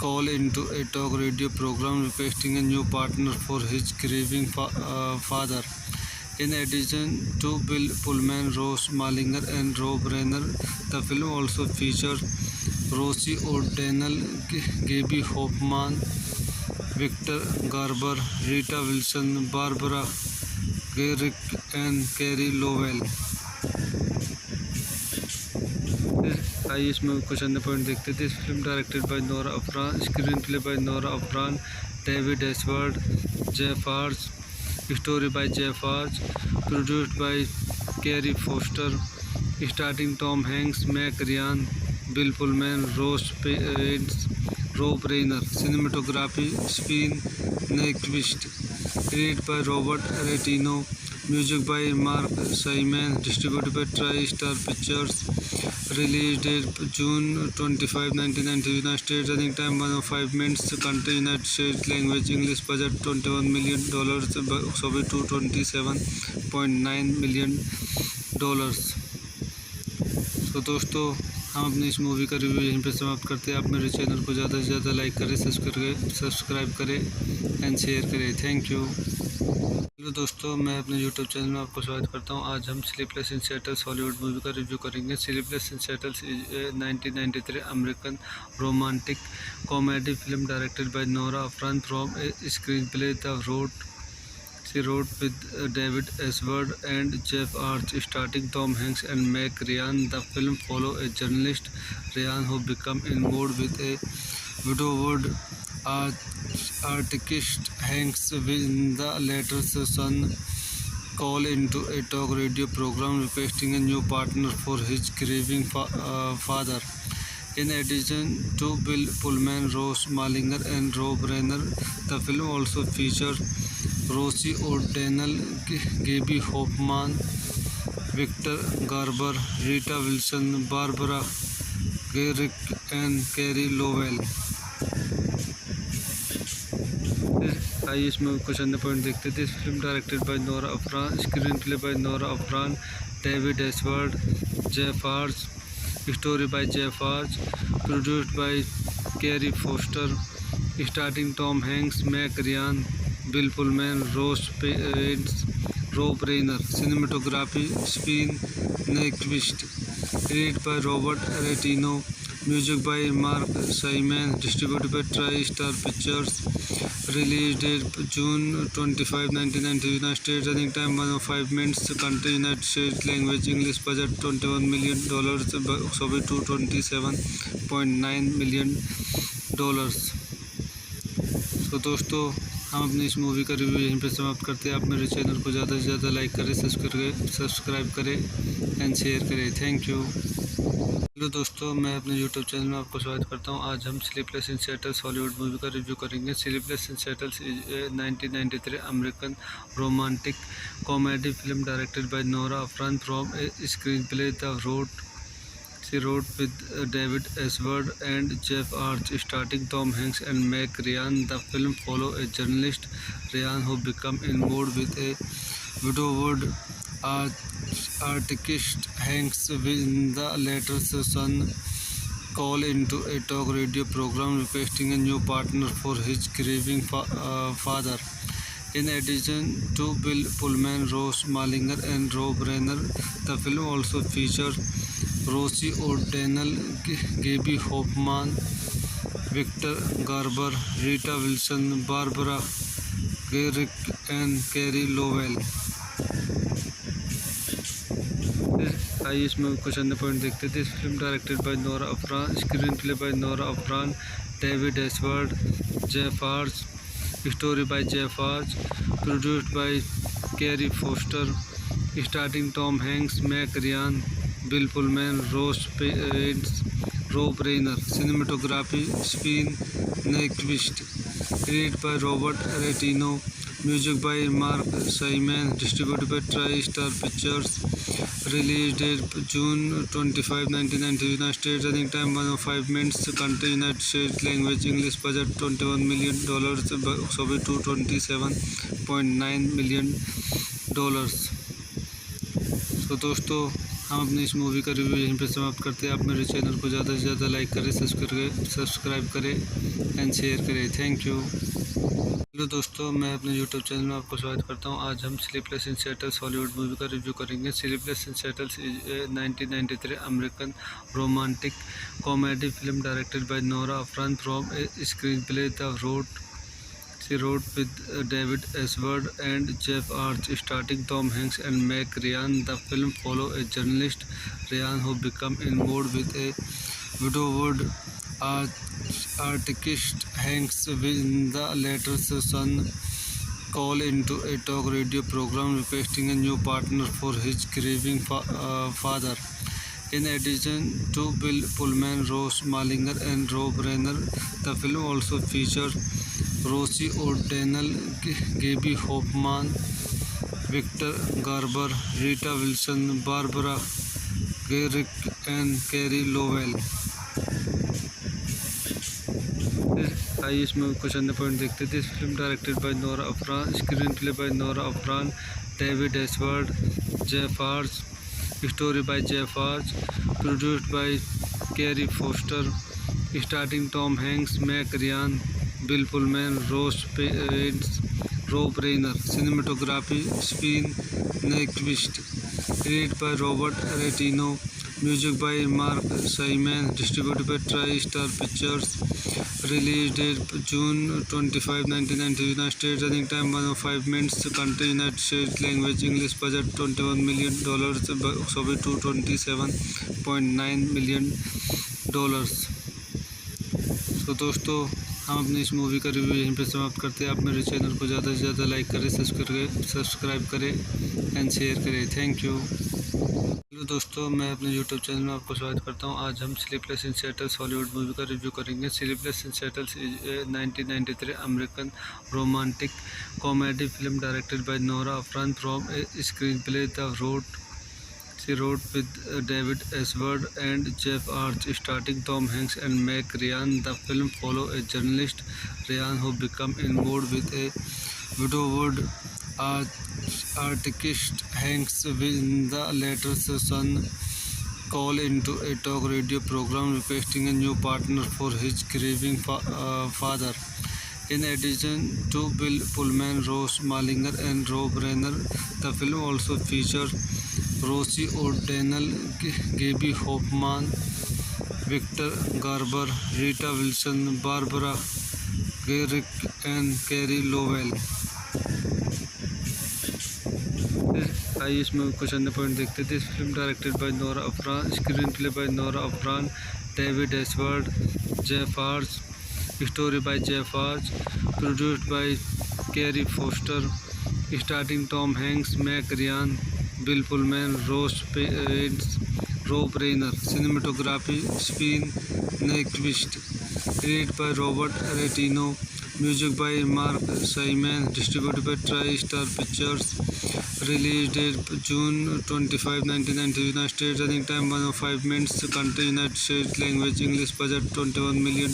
calls into a talk radio program requesting a new partner for his grieving father. In addition to Bill Pullman, Ross Malinger, and Rob Reiner, the film also features Rosie O'Donnell, Gaby Hoffmann, Victor Garber, Rita Wilson, Barbara Garrick, and Carey Lowell। आइए इसमें कुछ अन्य point देखते थे। इस film directed by Nora Ephron, screen play by Nora Ephron, David S Ward, Jeff Arch, story by Jeff Arch, produced by carry Foster, starting Tom Hanks, Meg Ryan, Bill Pullman, rows pens, Rob Reiner. Cinematography Sven Nykvist, created by Robert Reitano, music by Marc Shaiman, distributed by TriStar pictures. Release date June 25, 1990, United States. Running time 105 minutes. Country United States. Language English. Budget $21 million. Box office $227.9 million। तो दोस्तों हम अपनी इस movie का review यहीं पे समाप्त करते हैं। आप मेरे चैनल को ज़्यादा से ज़्यादा लाइक करें, सब्सक्राइब करें एंड शेयर करें। Thank you. हेलो दोस्तों, मैं अपने यूट्यूब चैनल में आपको स्वागत करता हूं। आज हम sleepless in Seattle Hollywood movie का रिव्यू करेंगे। Sleepless in Seattle 1993 American romantic comedy film directed by Nora Ephron from a screen play she wrote with David Ashworth and Jeff Arch, starring Tom Hanks and Meg Ryan. The film follows a journalist, Ryan, who becomes involved with a widowed artist Hanks when the latter's son calls into a talk radio program requesting a new partner for his grieving father. In addition to Bill Pullman, Ross Malinger, and Rob Reiner, the film also features Rosie O'Donnell, Gaby Hoffmann, Victor Garber, Rita Wilson, Barbara Garrick, and Carey Lowell। आइए इसमें कुछ अन्य point देखते थे। इस film directed by Nora Ephron, screen play by Nora Ephron, David S Ward, Jeff Arch, story by Jeff Arch, produced by carry Foster, starting Tom Hanks, Meg Ryan, Bill Pullman, rows pens, Rob Reiner. Cinematography Sven Nykvist, created by Robert Reitano, music by Marc Shaiman, distributed by TriStar pictures. Release date June 25, 1990, United States. Running time 105 minutes. Country United States. Language English. Budget $21 million. Box office $227.9 million। तो दोस्तों हम अपनी इस movie का review यहीं पे समाप्त करते हैं। आप मेरे चैनल को ज़्यादा से ज़्यादा लाइक करें, सब्सक्राइब करें एंड शेयर करें। Thank you. हेलो दोस्तों, मैं अपने यूट्यूब चैनल में आपको स्वागत करता हूं। आज हम sleepless in Seattle Hollywood movie का रिव्यू करेंगे। Sleepless in Seattle 1993 American romantic comedy film directed by Nora Ephron from a screen play She wrote with David Ashworth and Jeff Arch, starring Tom Hanks and Meg Ryan. The film follows a journalist, Ryan, who becomes involved with a widowed artist Hanks when the latter's son call into a talk radio program requesting a new partner for his grieving father. In addition to Bill Pullman, Ross Malinger, and Rob Reiner, the film also features Rosie O'Donnell, Gaby Hoffmann, Victor Garber, Rita Wilson, Barbara Garrick, and Carey Lowell. आइए इसमें कुछ अन्य point देखते थे। Film directed by Nora Ephron, screen play by Nora Ephron, David Ashworth, Jeff Arch, story by Jeff Arch, produced by carry Foster, starting Tom Hanks, Meg Ryan, Bill Pullman, rows pens, Rob Reiner. Cinematography Sven Nykvist, created by Robert Reitano, music by Marc Shaiman, distributed by TriStar pictures. Release date June 25, 1990, United States. Running time 105 minutes. Country United States. Language English. Budget $21 million. Box office $227.9 million. तो दोस्तों, हम अपनी इस movie का review यहीं पर समाप्त करते हैं। आप मेरे चैनल को ज़्यादा से ज़्यादा लाइक करें, सब्सक्राइब करें एंड शेयर करें। Thank you. हेलो दोस्तों, मैं अपने यूट्यूब चैनल में आपको स्वागत करता हूं। आज हम sleepless in settles Hollywood movie का रिव्यू करेंगे। Sleepless in settles 1993 American romantic comedy film directed by Nora Ephron from a screen play She wrote with David Ashworth and Jeff Arch, starring Tom Hanks and Meg Ryan. The film follows a journalist, Ryan, who becomes involved with a widowed artist Hanks when the latter's son call into a talk radio program requesting a new partner for his grieving father. In addition to Bill Pullman, Ross Malinger, and Rob Reiner, the film also features Rosie O'Donnell, Gaby Hoffmann, Victor Garber, Rita Wilson, Barbara Garrick, and Carey Lowell. आइए इसमें कुछ अन्य point देखते थे। Film directed by Nora Ephron, screen play by Nora Ephron, David Ashworth, Jeff Arch, story by Jeff Arch, produced by carry Foster, starting Tom Hanks, Meg Ryan, Bill Pullman, rows pens, Rob Reiner. Cinematography Sven Nykvist, created by Robert Reitano, music by Marc Shaiman, distributed by TriStar pictures. Release date June 25, 1990, United States. Running time 105 minutes. Country United States. Language English. Budget $21 million. Box office $227.9 million. तो दोस्तों, हम अपनी इस movie का review यहीं पर समाप्त करते हैं। आप मेरे चैनल को ज़्यादा से ज़्यादा लाइक करें, सब्सक्राइब करें एंड शेयर करें। Thank you. हेलो दोस्तों, मैं अपने यूट्यूब चैनल में आपको स्वागत करता हूं। आज हम sleepless in settles Hollywood movie का रिव्यू करेंगे। Sleepless in settles 1993 American romantic comedy film directed by Nora Ephron from a screen play She wrote with David Ashworth and Jeff Arch, starring Tom Hanks and Meg Ryan. The film follows a journalist, Ryan, who becomes involved with a widowed artist Hanks when the latter's son call into a talk radio program requesting a new partner for his grieving father. In addition to Bill Pullman, Ross Malinger, and Rob Reiner, the film also features Rosie O'Donnell, Gaby Hoffmann, Victor Garber, Rita Wilson, Barbara Garrick, and Carey Lowell. आइए इसमें कुछ अन्य point देखते थे। Film directed by Nora Ephron, screen play by Nora Ephron, David Ashworth, Jeff Arch, story by Jeff Arch, produced by carry Foster, starting Tom Hanks, Meg Ryan, Bill Pullman, rows pens, Rob Reiner. Cinematography Sven Nykvist, created by Robert Reitano, music by Marc Shaiman, distributed by TriStar pictures. Release date June 25, 1990. United States. Running time 105 minutes. Country United States. Language English. Budget $21 million.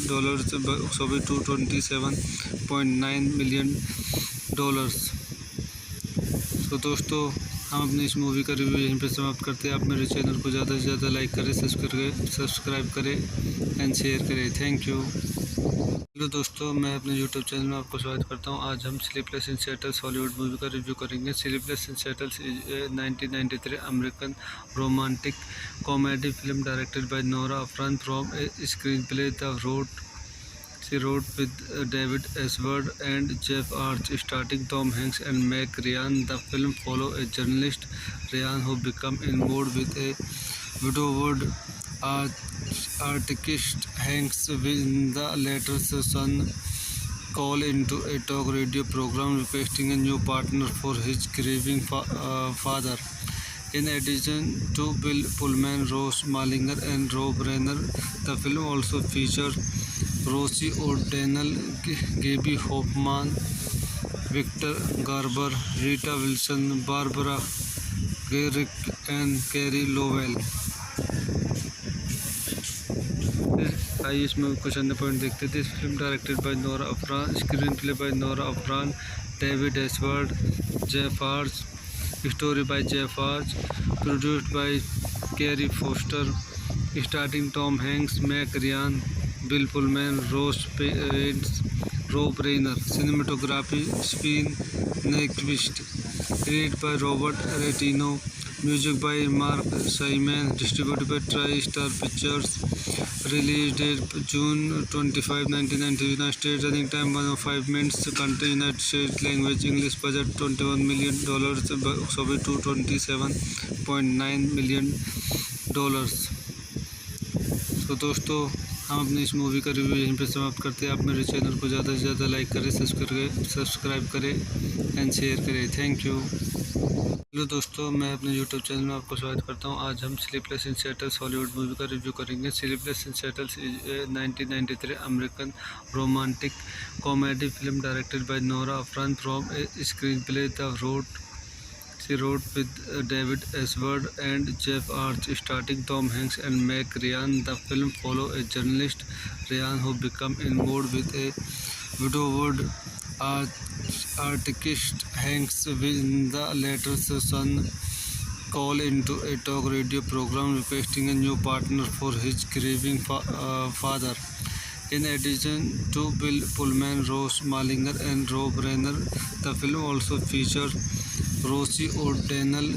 Soviet $27.9 million. तो दोस्तों हम अपनी इस movie का review यहीं पे समाप्त करते हैं। आप मेरे चैनल को ज़्यादा से ज़्यादा लाइक करें, सब्सक्राइब करें एंड शेयर करें। Thank you. हेलो दोस्तों, मैं अपने यूट्यूब चैनल में आपको स्वागत करता हूं। आज हम sleepless in settles Hollywood movie का रिव्यू करेंगे। Sleepless in settles is 1993 American romantic comedy film directed by Nora Ephron from a screen play She wrote with David Ashworth and Jeff Arch, starring Tom Hanks and Meg Ryan. The film follows a journalist, Ryan, who becomes involved with a widowed artist Hanks when the latter's son calls into a talk radio program requesting a new partner for his grieving father. In addition to Bill Pullman, Rose Malinger, and Rob Reiner, the film also features Rosie O'Donnell, Gaby Hoffmann, Victor Garber, Rita Wilson, Barbara Garrick, and Carey Lowell. आइए इसमें कुछ अन्य point देखते थे। इस film directed by Nora Ephron, screen play by Nora Ephron, David Ashworth, Jeff Arch, story by Jeff Arch, produced by carry Foster, starting Tom Hanks, Meg Ryan, Bill Pullman, Rob Reiner. Cinematography Sven Nykvist, created by Robert Reitano, music by Marc Shaiman, distributed by TriStar pictures. Release date June 25, 1990. United States. Running time 105 minutes. Country United States. Language English. Budget $21 million. Soviet $27.9 million. तो दोस्तों हम अपनी इस movie का review यहीं पे समाप्त करते हैं। आप मेरे चैनल को ज़्यादा से ज़्यादा लाइक करें, सब्सक्राइब करें एंड शेयर करें। Thank you. हेलो दोस्तों, मैं अपने यूट्यूब चैनल में आपको स्वागत करता हूं। आज हम sleepless in settles Hollywood movie का रिव्यू करेंगे। Sleepless in settles is 1993 American romantic comedy film directed by Nora Ephron from a screen play She wrote with David Ashworth and Jeff Arch, starring Tom Hanks and Meg Ryan. The film follows a journalist, Ryan, who becomes involved with a widowed artist Hanks when the latter's son calls into a talk radio program requesting a new partner for his grieving father. In addition to Bill Pullman, Rose Malinger, and Rob Reiner, the film also features Rosie O'Donnell,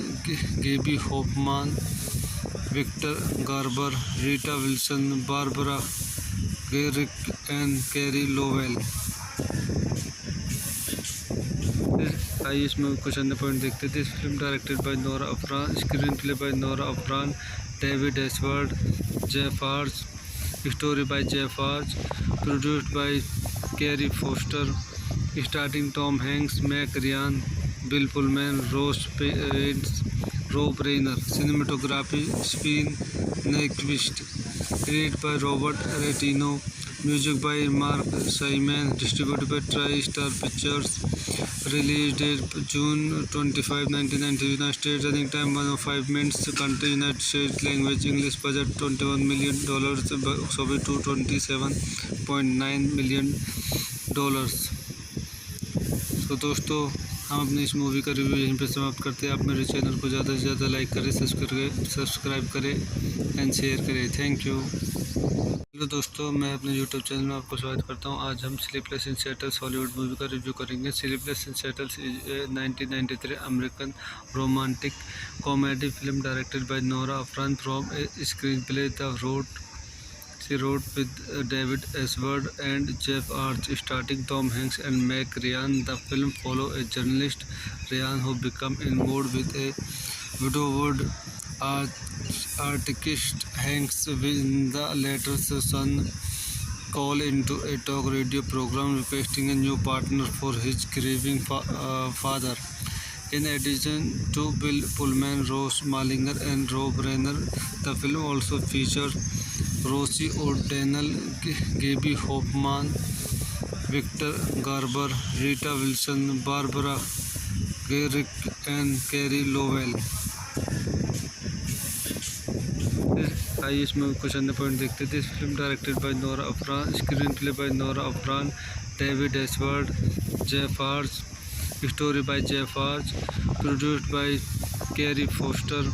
Gaby Hoffmann, Victor Garber, Rita Wilson, Barbara Garrick, and Carey Lowell. आइए इसमें कुछ अन्य point देखते थे। इस film directed by Nora Ephron, screen play by Nora Ephron, David Ashworth, Jeff Arch, story by Jeff Arch, produced by carry Foster, starting Tom Hanks, Meg Ryan, Bill Pullman, Rob Reiner. Cinematography Sven Nykvist, created by Robert Reitano, music by Marc Shaiman, distributed by TriStar pictures. Release date June 25, 1990. United States. Running time 105 minutes. Country United States. Language English. Budget $21 million. Soviet $27.9 million. तो दोस्तों हम अपनी इस movie का review यहीं पे समाप्त करते हैं। आप मेरे चैनल को ज़्यादा से ज़्यादा लाइक करें, सब्सक्राइब करें एंड शेयर करें। Thank you. हेलो दोस्तों, मैं अपने यूट्यूब चैनल में आपको स्वागत करता हूं। आज हम sleepless in settles Hollywood movie का रिव्यू करेंगे। Sleepless in settles is 1993 American romantic comedy film directed by Nora Ephron from a screen play She wrote with David Ashworth and Jeff Arch, starring Tom Hanks and Meg Ryan. The film follows a journalist, Ryan, who becomes involved with a widowed artist Hanks when the latter's son calls into a talk radio program requesting a new partner for his grieving father. In addition to Bill Pullman, Rose Malinger, and Rob Reiner, the film also features Rosie O'Donnell, Gaby Hoffmann, Victor Garber, Rita Wilson, Barbara Garrick, and Carey Lowell. आइए इसमें कुछ अन्य point देखते थे। Film directed by Nora Ephron, screen play by Nora Ephron, David S Ward, Jeff Arch, story by Jeff Arch, produced by carry Foster,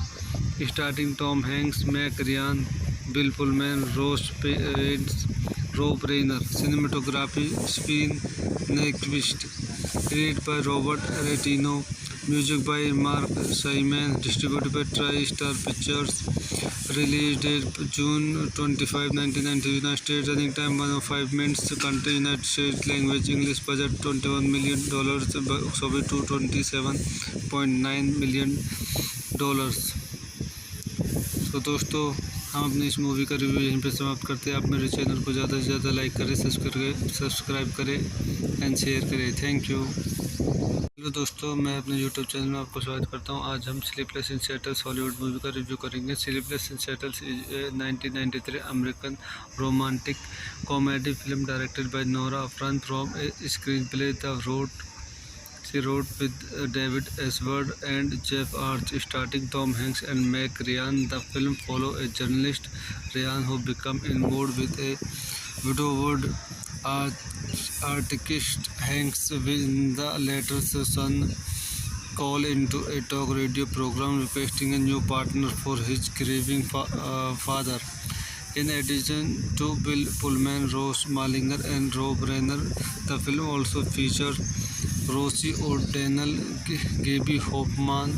starting Tom Hanks, Meg Ryan, Bill Pullman, rows pens, Rob Reiner. Cinematography Sven Nykvist, edit by Robert Reitano, music by Marc Shaiman, distributed by TriStar pictures. Release date June 25, 1990, United States. Running time 105 minutes. Country United States. Language English. Budget $21 million. Box office $227.9 million. तो दोस्तों हम अपनी इस movie का review यहीं पे समाप्त करते हैं। आप मेरे चैनल को ज़्यादा से ज़्यादा लाइक करें, सब्सक्राइब करें एंड शेयर करें। Thank you. हेलो दोस्तों, मैं अपने यूट्यूब चैनल में आपको स्वागत करता हूं। आज हम sleepless in Seattle's Hollywood movie का रिव्यू करेंगे। Sleepless in Seattle's 1993 American romantic comedy film directed by Nora Ephron from a screen play she wrote with David Eastwood and Jeff Arch, starring Tom Hanks and Meg Ryan. The film follows a journalist, Ryan, who becomes involved with a widowed artist Hanks when the latter's son calls into a talk radio program requesting a new partner for his grieving father. In addition to Bill Pullman, Ross Malinger, and Rob Reiner, the film also features Rosie O'Donnell, Gaby Hoffmann,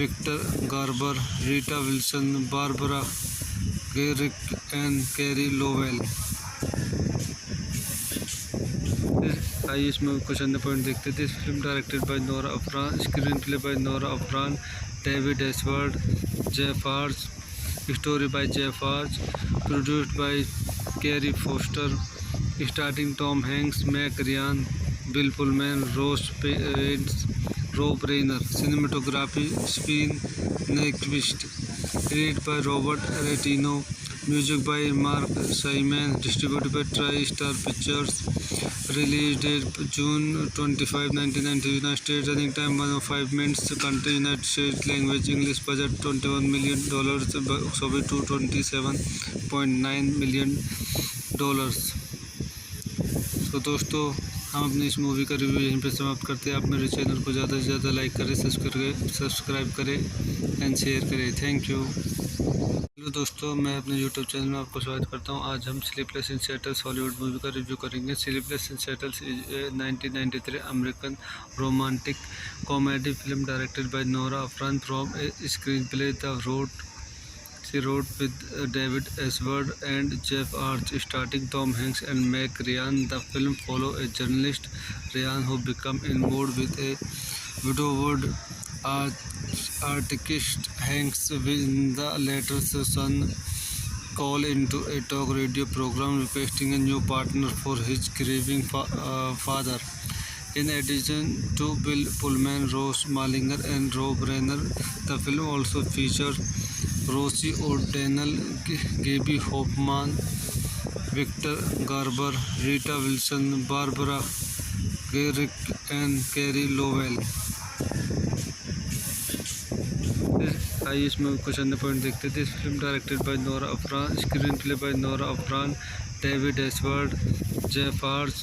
Victor Garber, Rita Wilson, Barbara Garrick, and Carey Lowell. आइए इसमें कुछ अन्य point देखते थे। Film directed by Nora Ephron, screen play by Nora Ephron, David S Ward, Jeff Arch, story by Jeff Arch, produced by carry Foster, starting Tom Hanks, Meg Ryan, Bill Pullman, rows pens, Rob Reiner. Cinematography Sven Nykvist, edit by Robert Reitano, music by Marc Shaiman, distributed by TriStar pictures. Release date June 25, 1990, United States. Running time 105 minutes. Country United States. Language English. Budget $21 million. Box office $227.9 million. तो दोस्तों हम अपनी इस movie का review यहीं पे समाप्त करते हैं। आप मेरे चैनल को ज़्यादा से ज़्यादा लाइक करें, सब्सक्राइब करें एंड शेयर करें। Thank you. हेलो दोस्तों, मैं अपने यूट्यूब चैनल में आपको स्वागत करता हूं। आज हम sleepless in Seattle's Hollywood movie का रिव्यू करेंगे। Sleepless in Seattle's 1993 American romantic comedy film directed by Nora Ephron from a screen play she wrote with David Eastwood and Jeff Arch, starring Tom Hanks and Meg Ryan. The film follows a journalist, Ryan, who becomes involved with a widowed artist Hanks when the latter's son calls into a talk radio program requesting a new partner for his grieving father. In addition to Bill Pullman, Ross Malinger, and Rob Reiner, the film also features Rosie O'Donnell, Gaby Hoffmann, Victor Garber, Rita Wilson, Barbara Garrick, and Carey Lowell. आइए इसमें कुछ अन्य point देखते थे। Film directed by Nora Ephron, screen play by Nora Ephron, David S Ward, Jeff Arch,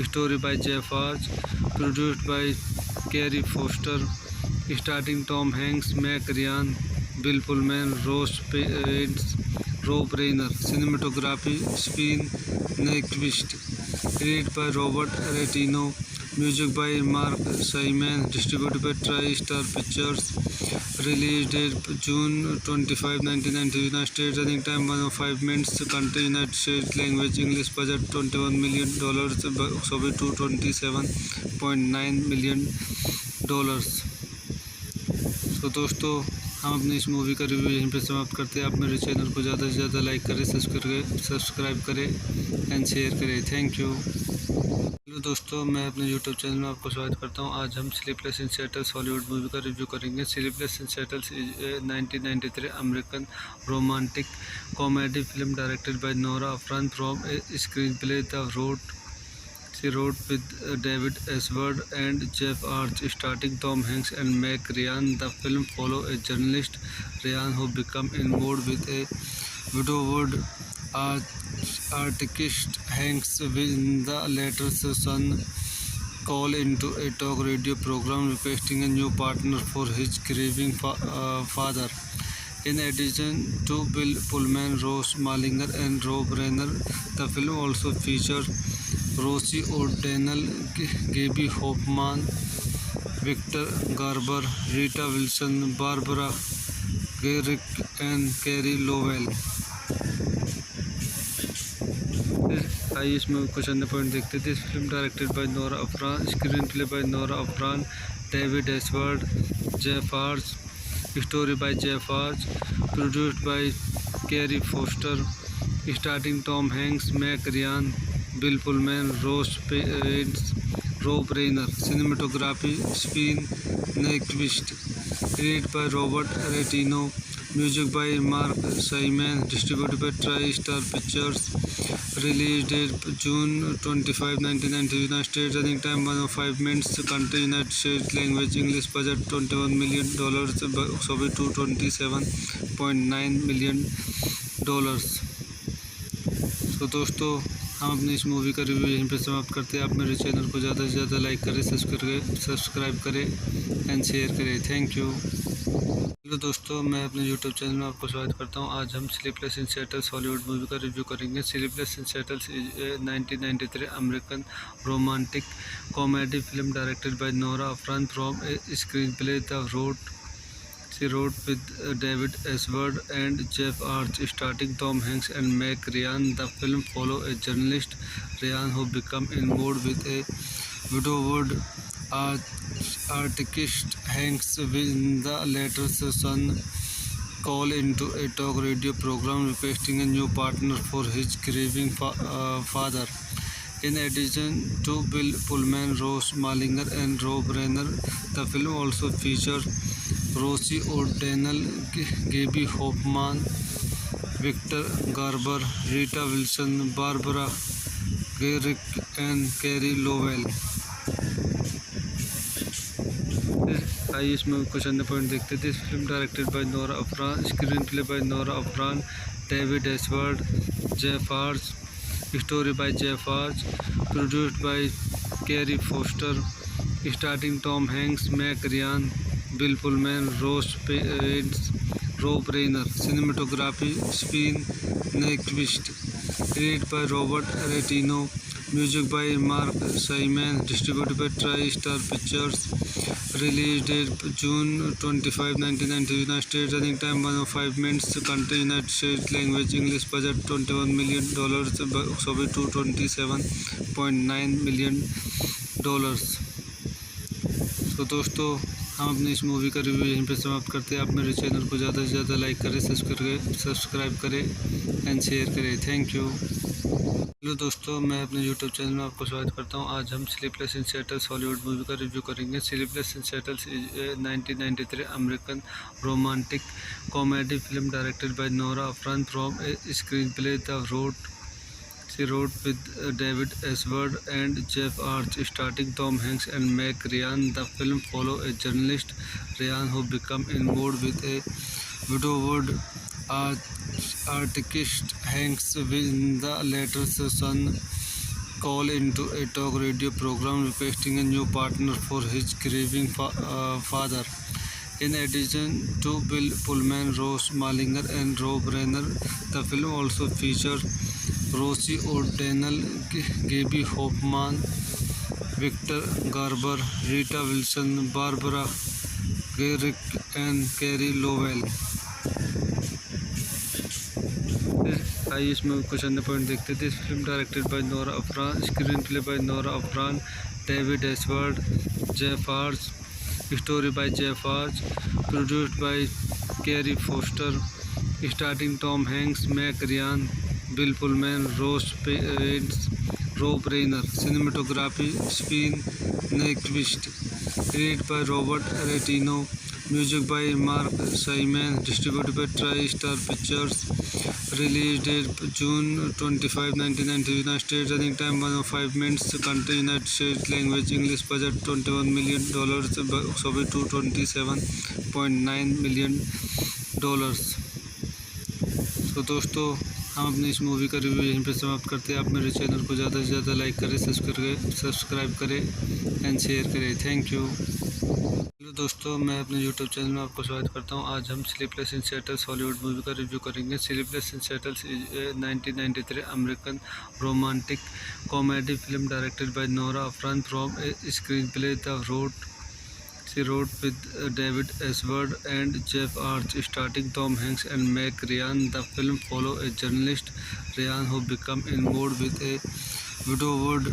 story by Jeff Arch, produced by carry Foster, starting Tom Hanks, Meg Ryan, Bill Pullman, rows pens, Rob Reiner. Cinematography Sven Nykvist, edit by Robert Reitano, music by Marc Shaiman, distributed by TriStar pictures. Release date June 25, 1990, United States. Running time 105 minutes. Country United States. Language English. Budget $21 million. Box office $227.9 million. तो दोस्तों हम अपनी इस movie का review यहीं पे समाप्त करते हैं। आप मेरे चैनल को ज़्यादा से ज़्यादा लाइक करें, सब्सक्राइब करें एंड शेयर करें। Thank you. हेलो दोस्तों, मैं अपने यूट्यूब चैनल में आपको स्वागत करता हूं। आज हम sleepless in Seattle's Hollywood movie का रिव्यू करेंगे। Sleepless in Seattle's 1993 American romantic comedy film directed by Nora Ephron from a screen play She wrote with David Ashworth and Jeff Arch, starring Tom Hanks and Meg Ryan. The film follows a journalist, Ryan, who becomes involved with a widowed artist Hanks when the latter's son call into a talk radio program requesting a new partner for his grieving father. In addition to Bill Pullman, Rose Malinger, and Rob Reiner, the film also features Rosie O'Donnell, Gaby Hoffmann, Victor Garber, Rita Wilson, Barbara Garrick, and Carey Lowell. आइए इसमें कुछ अन्य point देखते थे। This film directed by Nora Ephron, screen play by Nora Ephron, David Ashworth, Jeff Arch, story by Jeff Arch, produced by carry Foster, starting Tom Hanks, Meg Ryan, Bill Pullman, Rob Reiner, cinematography Sven Nykvist, created by Robert Reitano, music by Marc Shaiman, distributed by TriStar pictures, release date June 25, 1990, United States, running time 105 minutes, country United States, language English, budget $21 million, box office $227.9 million. तो दोस्तों हम अपनी इस movie का review यहीं पे समाप्त करते हैं। आप मेरे चैनल को ज़्यादा से ज़्यादा लाइक करें, सब्सक्राइब करें एंड शेयर करें। Thank you. हेलो दोस्तों, मैं अपने यूट्यूब चैनल में आपको स्वागत करता हूं। आज हम sleepless in settles Hollywood movie का रिव्यू करेंगे। Sleepless in settles is 1993 American romantic comedy film directed by Nora Ephron from a screen play She wrote with David Ashworth and Jeff Arch, starring Tom Hanks and Meg Ryan. The film follows a journalist, Ryan, who becomes involved with a widowed artist Hanks when the latter's son call into a talk radio program requesting a new partner for his grieving father. In addition to Bill Pullman, Rose Malinger, and Rob Reiner, the film also features Rosie O'Donnell, Gaby Hoffmann, Victor Garber, Rita Wilson, Barbara Garrick, and Carey Lowell. आइए इसमें कुछ अन्य point देखते थे। This film directed by Nora Ephron, screen play by Nora Ephron, David Ashworth, Jeff Arch, story by Jeff Arch, produced by carry Foster, starting Tom Hanks, Meg Ryan, Bill Pullman, Rob Reiner, cinematography Sven Nykvist, created by Robert Reitano, music by Marc Shaiman, distributed by TriStar pictures, release date June 25, 1990, United States, running time 105 minutes, country United States, language English, budget $21 million, box office $227.9 million. तो दोस्तों हम अपनी इस movie का review यहीं पे समाप्त करते हैं। आप मेरे चैनल को ज़्यादा से ज़्यादा लाइक करें, सब्सक्राइब करें एंड शेयर करें। Thank you. हेलो दोस्तों, मैं अपने यूट्यूब चैनल में आपको स्वागत करता हूं। आज हम sleepless in settles Hollywood movie का रिव्यू करेंगे। Sleepless in settles is 1993 American romantic comedy film directed by Nora Ephron from a screen play She wrote with David Ashworth and Jeff Arch, starring Tom Hanks and Meg Ryan. The film follows a journalist, Ryan, who becomes involved with a widowed artist Hanks when the latter's son call into a talk radio program requesting a new partner for his grieving father. In addition to Bill Pullman, Rose Malinger, and Rob Reiner, the film also features Rosie O'Donnell, Gaby Hoffmann, Victor Garber, Rita Wilson, Barbara Garrick, and Carey Lowell. आइए इसमें कुछ अन्य point देखते थे। Film directed by Nora Ephron, screen play by Nora Ephron, David Ashworth, Jeff Arch, story by Jeff Arch, produced by carry Foster, starting Tom Hanks, Meg Ryan, Bill Pullman, Rob Reiner, cinematography Sven Nykvist, created by Robert Reitano, Music by Mark Simon. Distributed by TriStar Pictures. Release date June 25, 1990. United States. Running time 105 minutes. Country United States. Language English. Budget $21 million. Box office $227.9 million. तो दोस्तों हम अपनी इस movie का review यहीं पे समाप्त करते हैं। आप मेरे चैनल को ज़्यादा से ज़्यादा लाइक करें, सब्सक्राइब करें एंड शेयर करें। Thank you. हेलो दोस्तों, मैं अपने यूट्यूब चैनल में आपको स्वागत करता हूं। आज हम sleepless in Seattle Hollywood movie का रिव्यू करेंगे। Sleepless in Seattle 1993 American romantic comedy film directed by Nora Ephron from a screen play She wrote with David Ashworth and Jeff Arch, starring Tom Hanks and Meg Ryan. The film follows a journalist, Ryan, who becomes involved with a widowed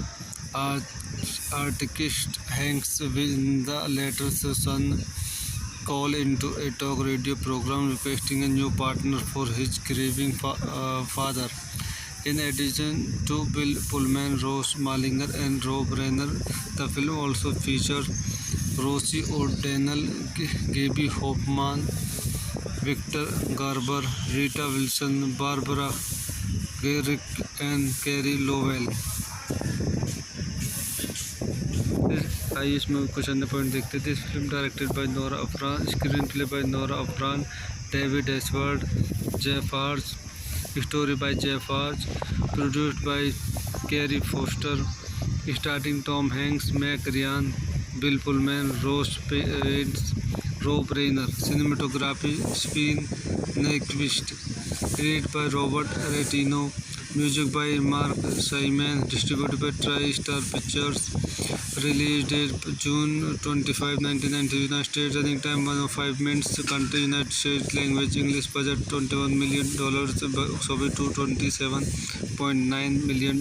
artist Hanks when the latter's son calls into a talk radio program requesting a new partner for his grieving father. In addition to Bill Pullman, Rose Malinger, and Rob Reiner, the film also features Rosie O'Donnell, Gaby Hoffmann, Victor Garber, Rita Wilson, Barbara Garrick, and Carey Lowell. आइए इसमें कुछ अन्य point देखते थे। इस film directed by Nora Ephron, screen play by Nora Ephron, David Ashworth, Jeff Arch, story by Jeff Arch, produced by carry Foster, starting Tom Hanks, Meg Ryan, Bill Pullman, Rob Reiner. Cinematography Sven Nykvist. Created by Robert Reitano. Music by Marc Shaiman. Distributed by TriStar Pictures. Release date June 25, 1990. United States. Running time 105 minutes. Country United States. Language English. Budget $21 million. Box office $227.9 million.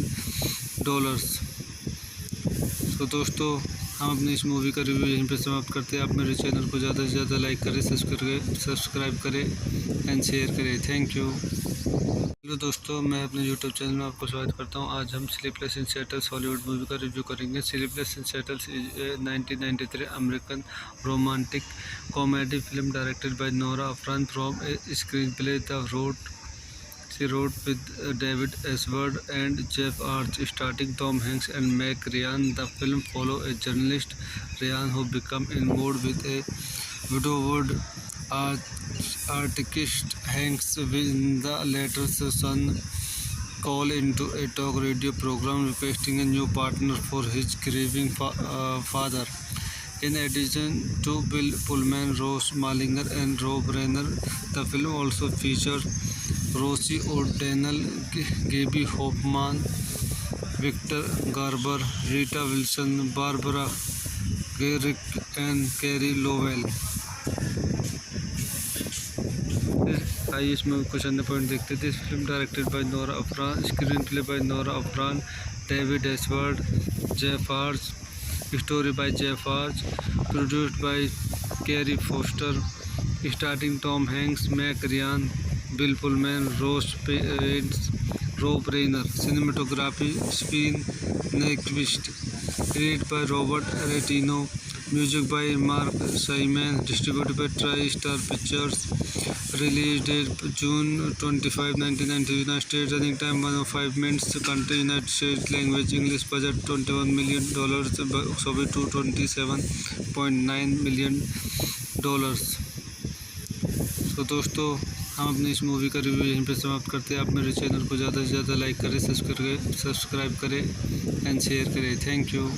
तो दोस्तों हम अपनी इस movie का review यहीं पे समाप्त करते हैं। आप मेरे चैनल को ज़्यादा से ज़्यादा लाइक करें, सब्सक्राइब करें एंड शेयर करें। Thank you. हेलो दोस्तों, मैं अपने यूट्यूब चैनल में आपको स्वागत करता हूं। आज हम sleepless in Seattle Hollywood movie का रिव्यू करेंगे। Sleepless in Seattle 1993 American romantic comedy film directed by Nora Ephron from a screen play She wrote with David Ashworth and Jeff Arch, starring Tom Hanks and Meg Ryan. The film follows a journalist, Ryan, who becomes involved with a widowed artist Hanks when the latter's son calls into a talk radio program requesting a new partner for his grieving father. In addition to Bill Pullman, Rose Malinger, and Rob Reiner, the film also features Rosie O'Donnell, Gaby Hoffmann, Victor Garber, Rita Wilson, Barbara Garrick, and Carey Lowell. आइए इसमें कुछ अन्य point देखते थे। इस film directed by Nora Ephron, screen play by Nora Ephron, David Ashworth, Jeff Arch, story by Jeff Arch, produced by carry Foster, starting Tom Hanks, Meg Ryan, Bill Pullman, Rob Reiner. Cinematography Sven Nykvist. Created by Robert Reitano. Music by Marc Shaiman. Distributed by TriStar Pictures. Release date June 25, 1990. United States. Running time 105 minutes. Country United States. Language English. Budget $21 million. Box office $227.9 million. तो दोस्तों हम अपनी इस movie का review यहीं पे समाप्त करते हैं। आप मेरे चैनल को ज़्यादा से ज़्यादा लाइक करें, सब्सक्राइब करें एंड शेयर करें। Thank you.